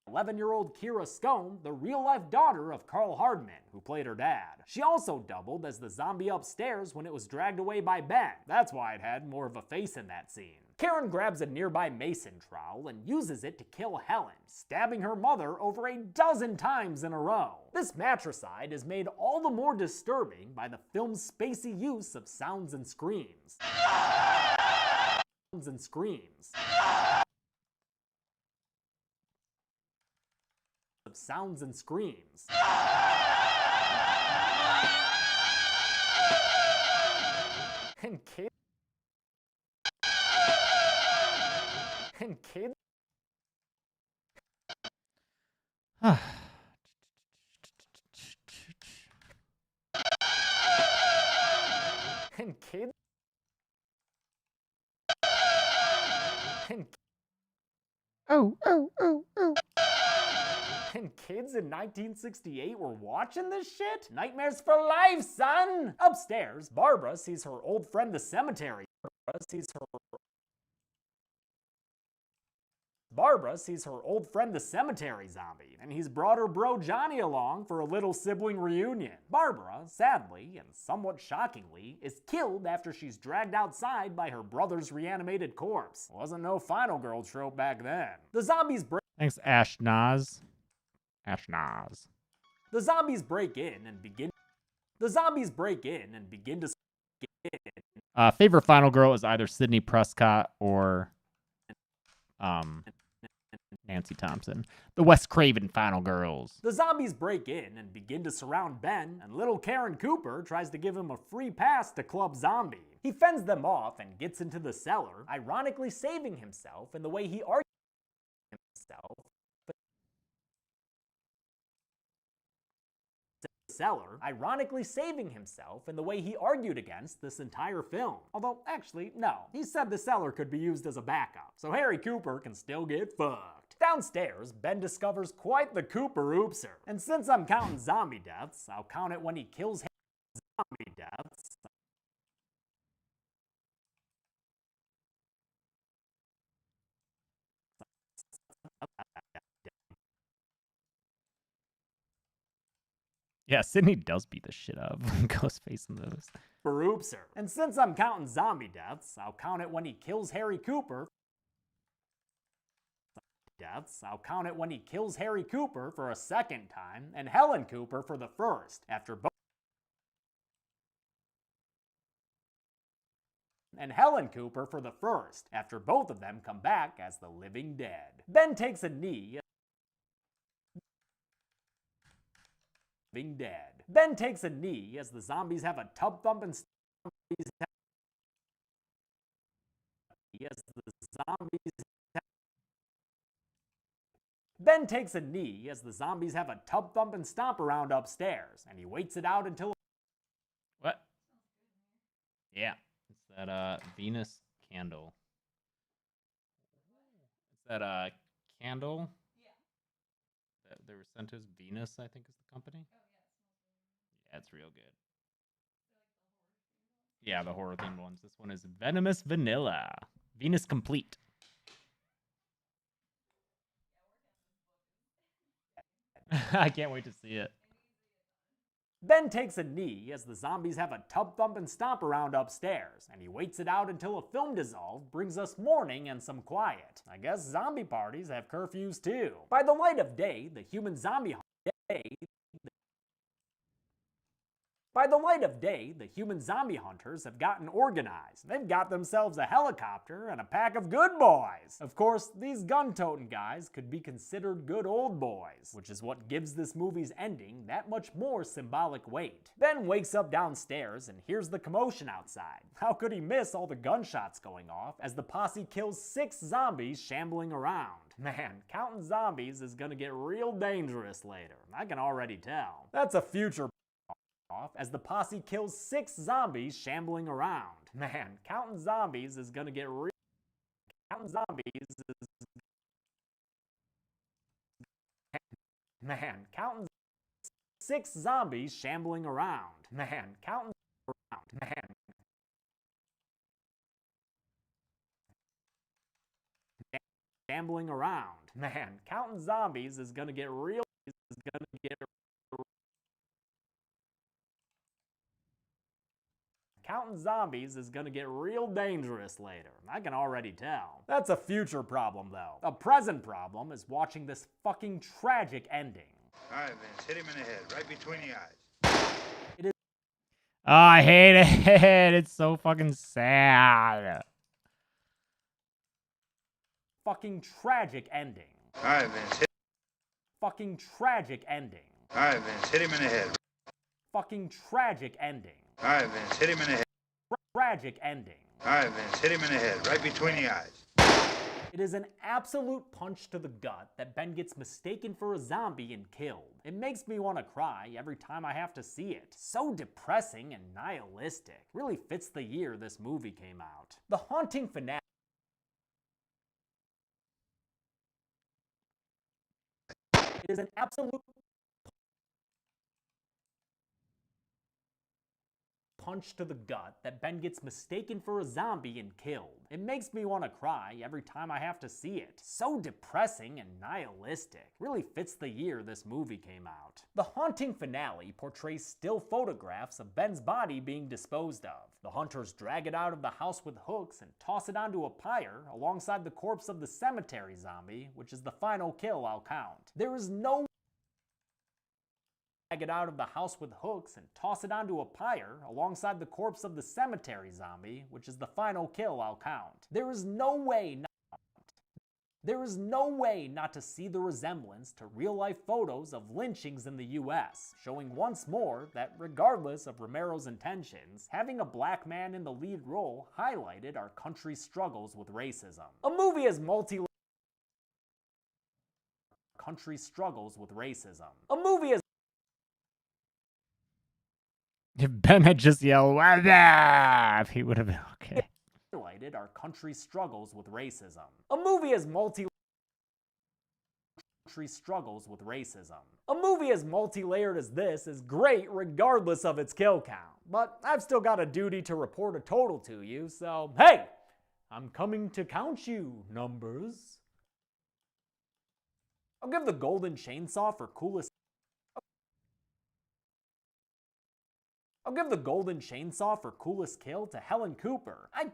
[SPEAKER 2] 11-year-old Kira Scone, the real-life daughter of Carl Hardman, who played her dad. She also doubled as the zombie upstairs when it was dragged away by Ben. That's why it had more of a face in that scene. Karen grabs a nearby mason trowel and uses it to kill Helen, stabbing her mother over a dozen times in a row. This matricide is made all the more disturbing by the film's spacey use of sounds and screams. Sounds and screams. Of sounds and screams. And kids. And kids.
[SPEAKER 1] Oh, oh, oh, oh.
[SPEAKER 2] And kids in 1968 were watching this shit? Nightmares for life, son! Upstairs, Barbara sees her old friend the cemetery. Barbara sees her old friend the cemetery zombie, and he's brought her bro Johnny along for a little sibling reunion. Barbara, sadly and somewhat shockingly, is killed after she's dragged outside by her brother's reanimated corpse. Wasn't no final girl trope back then. The zombies break.
[SPEAKER 1] Thanks, Ashnaz. Ashnaz.
[SPEAKER 2] The zombies break in and begin. The zombies break in and begin to.
[SPEAKER 1] Favorite final girl is either Sydney Prescott or Nancy Thompson. The Wes Craven final girls.
[SPEAKER 2] The zombies break in and begin to surround Ben, and little Karen Cooper tries to give him a free pass to Club Zombie. He fends them off and gets into the cellar, ironically saving himself in the way he argues himself. Ironically saving himself in the way he argued against this entire film. Although, actually, no. He said the cellar could be used as a backup, so Harry Cooper can still get fucked. Downstairs, Ben discovers quite the Cooper oopser. And since I'm counting zombie deaths, I'll count it when he kills zombie deaths.
[SPEAKER 1] Yeah, Sydney does beat the shit out of Ghostface in those.
[SPEAKER 2] Oopser. And since I'm counting zombie deaths, I'll count it when he kills Harry Cooper. I'll count it when he kills Harry Cooper for a second time, and Helen Cooper for the first, after both. And Helen Cooper for the first, after both of them come back as the living dead. Ben takes a knee. Living dead. Ben takes a knee as the zombies have a tub thump and Ben takes a knee as the zombies have a tub thump and stomp around upstairs, and he waits it out until.
[SPEAKER 1] What? Yeah, it's that Venus candle. It's that candle. Yeah. They were sent to us. Venus, I think, is the company. Yeah, it's real good. Yeah, the horror themed ones. This one is Venomous Vanilla. Venus Complete. I can't wait to see it.
[SPEAKER 2] Ben takes a knee as the zombies have a tub thump and stomp around upstairs, and he waits it out until a film dissolve brings us morning and some quiet. I guess zombie parties have curfews too. By the light of day, the human zombie hunters have gotten organized. They've got themselves a helicopter and a pack of good boys. Of course, these gun-toting guys could be considered good old boys, which is what gives this movie's ending that much more symbolic weight. Ben wakes up downstairs and hears the commotion outside. How could he miss all the gunshots going off as the posse kills 6 zombies shambling around? Man, counting zombies is gonna get real dangerous later. I can already tell. That's a future as the posse kills 6 zombies shambling around. Man, counting zombies is gonna get real. Man, counting 6 zombies shambling around. Man, counting around. Man. Shambling around. Man, counting zombies is gonna get real. Counting zombies is gonna get real dangerous later. I can already tell. That's a future problem, though. A present problem is watching this fucking tragic ending.
[SPEAKER 17] All right, Vince, hit him in the head, right between the eyes.
[SPEAKER 1] Oh, I hate it. It's so fucking sad.
[SPEAKER 2] Fucking tragic ending.
[SPEAKER 17] All right, Vince.
[SPEAKER 2] Fucking tragic ending.
[SPEAKER 17] All right, Vince, hit him in the head.
[SPEAKER 2] Fucking tragic ending.
[SPEAKER 17] All right, Vince, hit him in the head.
[SPEAKER 2] Tragic ending.
[SPEAKER 17] All right, Vince, hit him in the head, right between the eyes.
[SPEAKER 2] It is an absolute punch to the gut that Ben gets mistaken for a zombie and killed. It makes me want to cry every time I have to see it. So depressing and nihilistic. Really fits the year this movie came out. The haunting finale is an absolute punch to the gut that Ben gets mistaken for a zombie and killed. It makes me want to cry every time I have to see it. So depressing and nihilistic. Really fits the year this movie came out. The haunting finale portrays still photographs of Ben's body being disposed of. The hunters drag it out of the house with hooks and toss it onto a pyre alongside the corpse of the cemetery zombie, which is the final kill I'll count. There is no drag it out of the house with hooks and toss it onto a pyre alongside the corpse of the cemetery zombie, which is the final kill I'll count. There is no way not to see the resemblance to real-life photos of lynchings in the US, showing once more that regardless of Romero's intentions, having a black man in the lead role highlighted our country's struggles with racism. A movie as country's struggles with racism. A movie as
[SPEAKER 1] If Ben had just yelled, "What up?" he would have been okay.
[SPEAKER 2] Highlighted our country's struggles with racism. A movie as multi-layered as this is great regardless of its kill count. But I've still got a duty to report a total to you, so hey! I'm coming to count you, numbers. I'll give the golden chainsaw for coolest kill to Helen Cooper. I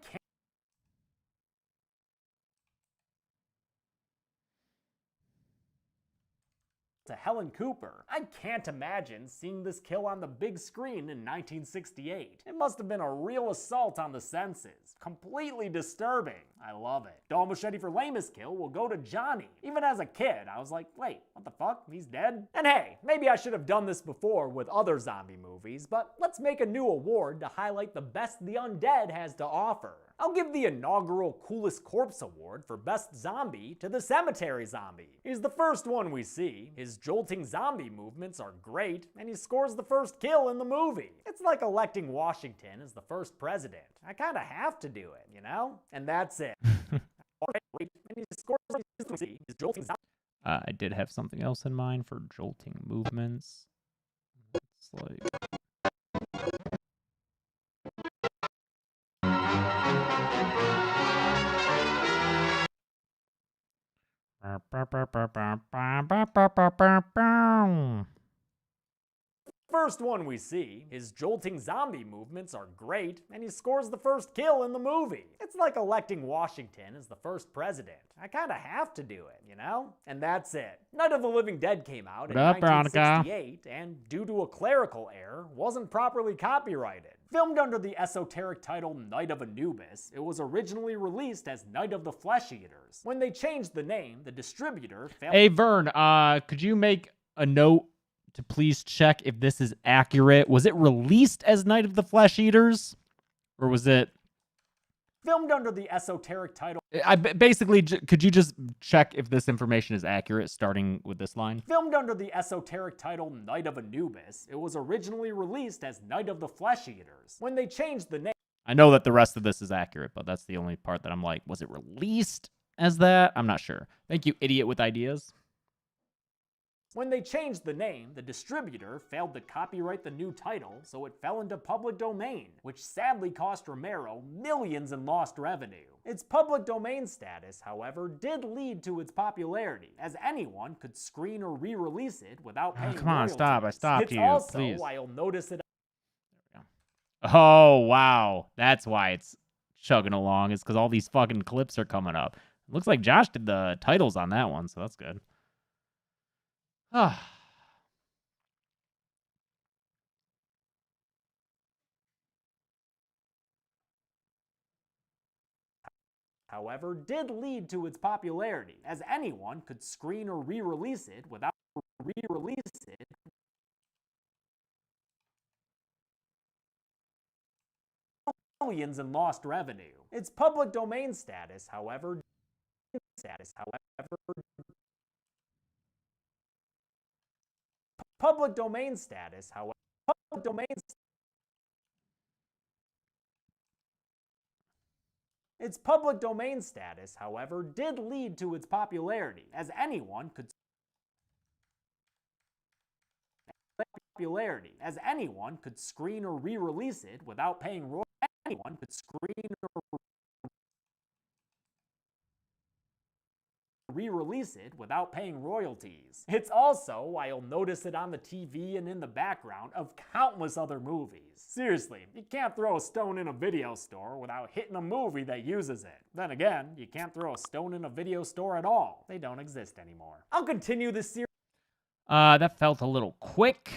[SPEAKER 2] can't imagine seeing this kill on the big screen in 1968. It must have been a real assault on the senses. Completely disturbing. I love it. Dawn Machete for lamest kill will go to Johnny. Even as a kid, I was like, wait, what the fuck? He's dead? And hey, maybe I should have done this before with other zombie movies, but let's make a new award to highlight the best the undead has to offer. I'll give the inaugural Coolest Corpse Award for Best Zombie to the Cemetery Zombie. He's the first one we see. His jolting zombie movements are great, and he scores the first kill in the movie. It's like electing Washington as the first president. I kinda have to do it, you know? And that's it.
[SPEAKER 1] I did have something else in mind for jolting movements. It's like...
[SPEAKER 2] First one we see, his jolting zombie movements are great, and he scores the first kill in the movie. It's like electing Washington as the first president. I kinda have to do it, you know? And that's it. Night of the Living Dead came out in 1968, and due to a clerical error, wasn't properly copyrighted. Filmed under the esoteric title Night of Anubis, it was originally released as Night of the Flesh Eaters. When they changed the name, the distributor failed.
[SPEAKER 1] Hey, Vern, could you make a note to please check if this is accurate? Was it released as Night of the Flesh Eaters? Or was it...
[SPEAKER 2] Filmed under the esoteric title...
[SPEAKER 1] Basically, could you just check if this information is accurate, starting with this line?
[SPEAKER 2] Filmed under the esoteric title Night of Anubis, it was originally released as Night of the Flesh Eaters. When they changed the name...
[SPEAKER 1] I know that the rest of this is accurate, but that's the only part that I'm like, was it released as that? I'm not sure. Thank you, idiot with ideas.
[SPEAKER 2] When they changed the name, the distributor failed to copyright the new title, so it fell into public domain, which sadly cost Romero millions in lost revenue. Its public domain status, however, did lead to its popularity, as anyone could screen or re-release it without paying
[SPEAKER 1] come on,
[SPEAKER 2] royalties.
[SPEAKER 1] stop. I stopped
[SPEAKER 2] it's
[SPEAKER 1] you,
[SPEAKER 2] also
[SPEAKER 1] please.
[SPEAKER 2] why you'll notice it.
[SPEAKER 1] Oh, wow. That's why it's chugging along, is because all these fucking clips are coming up. Looks like Josh did the titles on that one, so that's good.
[SPEAKER 2] However, did lead to its popularity, as anyone could screen or re-release it without millions in lost revenue. Its public domain status, however, public domain status, however, its public domain status, however, did lead to its popularity, as anyone could popularity, as anyone could screen or re-release it without paying royalties. Anyone could screen or re-release it without paying royalties. It's also why you'll notice it on the TV and in the background of countless other movies. Seriously, you can't throw a stone in a video store without hitting a movie that uses it. Then again, you can't throw a stone in a video store at all. They don't exist anymore. I'll continue this series.
[SPEAKER 1] That felt a little quick.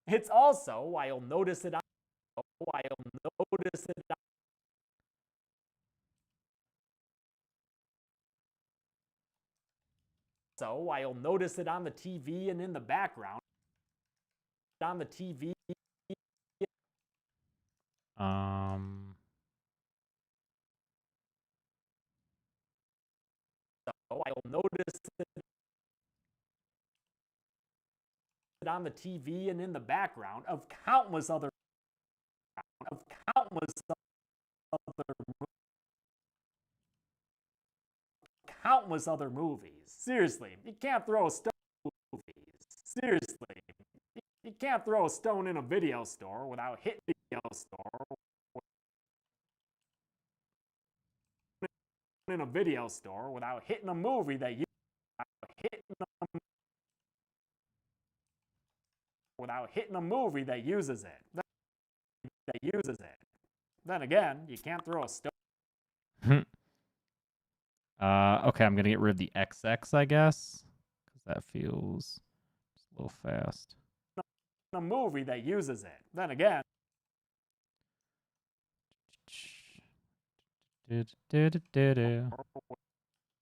[SPEAKER 2] It's also why you'll notice it on So why you'll notice it on the TV and in the background. On the TV. So why you'll notice it on the TV and in the background of countless other movies. Seriously, you can't throw a stone in movies. Seriously, you can't throw a stone in a video store without hitting a video store. In a video store without hitting a movie that you uses it. Then again, you can't throw a stone.
[SPEAKER 1] Okay, I'm gonna get rid of the XX, I guess, because that feels just a little fast.
[SPEAKER 2] A movie that uses it. Then again.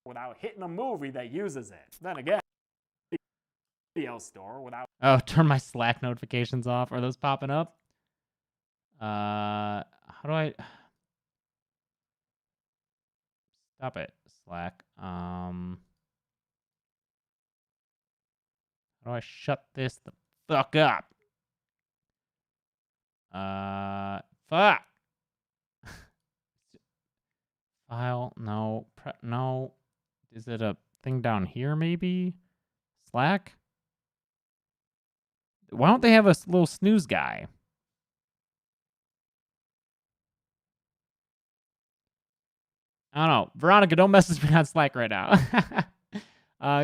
[SPEAKER 2] Without hitting a movie that uses it. Then again, video store without.
[SPEAKER 1] Oh, turn my Slack notifications off. Are those popping up? How do I stop it? Slack. How do I shut this the fuck up? Fuck. File, no, no. Is it a thing down here, maybe? Slack? Why don't they have a little snooze guy? I don't know. Veronica, don't message me on Slack right now.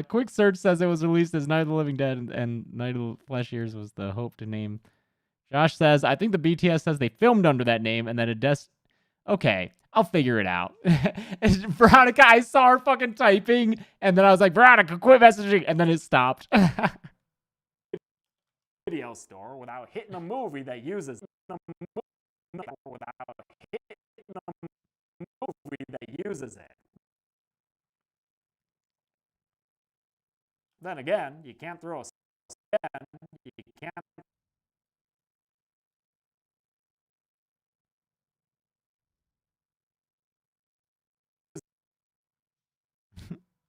[SPEAKER 1] Quick Search says it was released as Night of the Living Dead and Night of the Flesh Years was the hope to name. Josh says, I think the BTS says they filmed under that name and then a Okay, I'll figure it out. Veronica, I saw her fucking typing, and then I was like, Veronica, quit messaging, and then it stopped.
[SPEAKER 2] Video store without hitting a movie that uses it. Then again, you can't throw a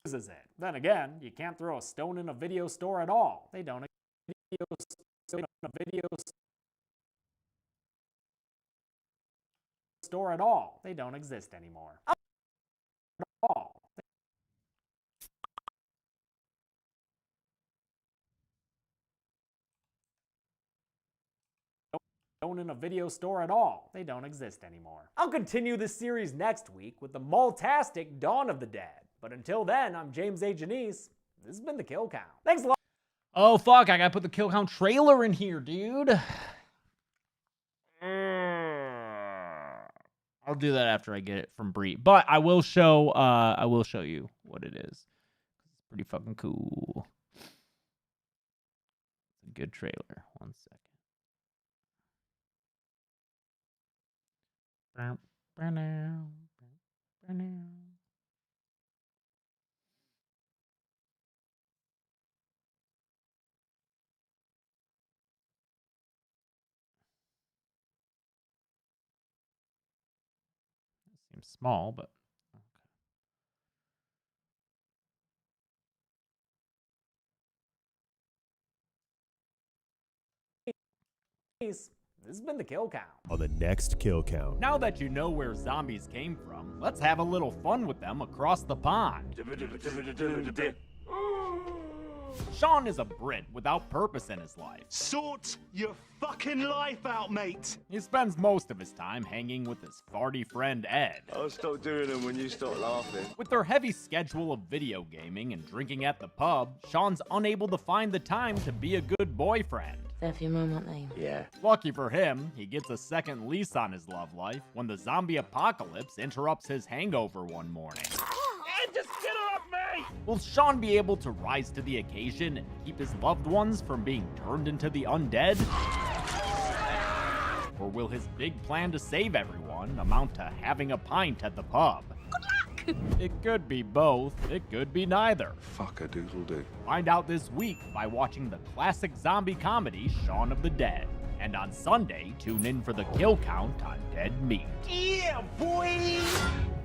[SPEAKER 2] uses it. Then again, you can't throw a stone in a video store at all. They don't video store at all. They don't exist anymore. In a video store at all. They don't exist anymore. I'll continue this series next week with the Maltastic Dawn of the Dead. But until then, I'm James A. Janice. This has been The Kill Count. Thanks a lot.
[SPEAKER 1] Oh, fuck. I gotta put the Kill Count trailer in here, dude. I'll do that after I get it from Bree. But I will show you what it is. It's pretty fucking cool. It's a good trailer. 1 second. Seems small, but
[SPEAKER 2] This has been The Kill Count.
[SPEAKER 18] On the next Kill Count.
[SPEAKER 1] now that you know where zombies came from, let's have a little fun with them across the pond. Sean is a Brit without purpose in his life.
[SPEAKER 18] Sort your fucking life out, mate.
[SPEAKER 1] He spends most of his time hanging with his farty friend Ed.
[SPEAKER 18] I'll stop doing them when you stop laughing.
[SPEAKER 1] With their heavy schedule of video gaming and drinking at the pub, Sean's unable to find the time to be a good boyfriend.
[SPEAKER 7] They're for your mum, aren't they?
[SPEAKER 18] Yeah.
[SPEAKER 1] Lucky for him, he gets a second lease on his love life when the zombie apocalypse interrupts his hangover one morning.
[SPEAKER 18] Just get her off me!
[SPEAKER 1] Will Sean be able to rise to the occasion and keep his loved ones from being turned into the undead? Or will his big plan to save everyone amount to having a pint at the pub? Good luck! It could be both. It could be neither.
[SPEAKER 18] Fuck-a-doodle-doo.
[SPEAKER 1] Find out this week by watching the classic zombie comedy Shaun of the Dead. And on Sunday, tune in for the kill count on Dead Meat.
[SPEAKER 18] Yeah, boy!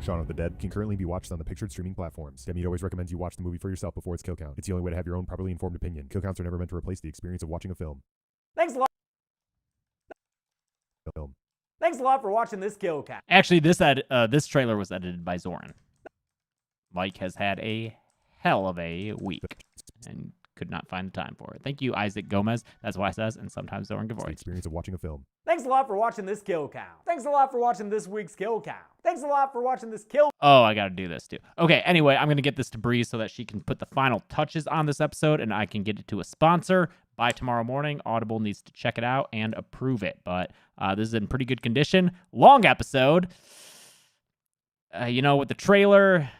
[SPEAKER 19] Shaun of the Dead can currently be watched on the pictured streaming platforms. Dead Meat always recommends you watch the movie for yourself before its kill count. It's the only way to have your own properly informed opinion. Kill counts are never meant to replace the experience of watching a film.
[SPEAKER 2] Thanks a lot. Thanks a lot for watching this kill count.
[SPEAKER 1] Actually, this trailer was edited by Zoran. Mike has had a hell of a week and could not find the time for it. Thank you, Isaac Gomez. That's why it says, and sometimes Zoran Gavoy.
[SPEAKER 19] The experience of watching a film.
[SPEAKER 2] Thanks a lot for watching this kill count. Thanks a lot for watching this week's kill count. Thanks a lot for watching this kill.
[SPEAKER 1] Oh, I gotta do this too. Okay, anyway, I'm gonna get this to Bree so that she can put the final touches on this episode and I can get it to a sponsor by tomorrow morning. Audible needs to check it out and approve it, but this is in pretty good condition. Long episode. With the trailer.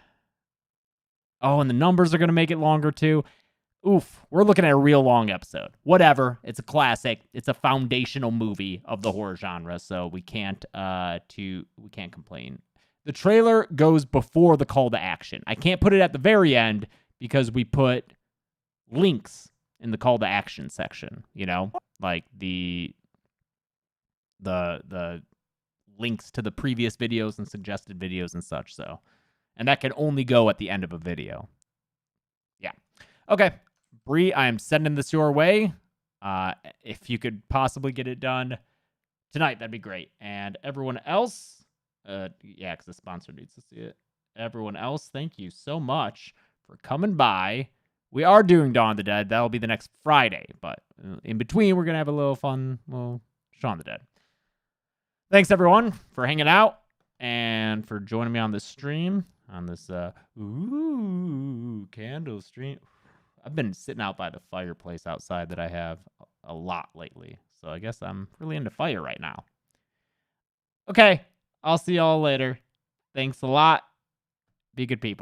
[SPEAKER 1] Oh, and the numbers are gonna make it longer too. Oof, we're looking at a real long episode. Whatever, it's a classic. It's a foundational movie of the horror genre, so we can't complain. The trailer goes before the call to action. I can't put it at the very end because we put links in the call to action section, like the links to the previous videos and suggested videos and such, so. And that can only go at the end of a video. Yeah. Okay. Bree, I am sending this your way. If you could possibly get it done tonight, that'd be great. And everyone else, because the sponsor needs to see it. Everyone else, thank you so much for coming by. We are doing Dawn of the Dead. That'll be the next Friday. But in between, we're going to have a little fun, Shaun of the Dead. Thanks, everyone, for hanging out and for joining me on this stream, on this, candle stream. I've been sitting out by the fireplace outside that I have a lot lately. So I guess I'm really into fire right now. Okay, I'll see y'all later. Thanks a lot. Be good people.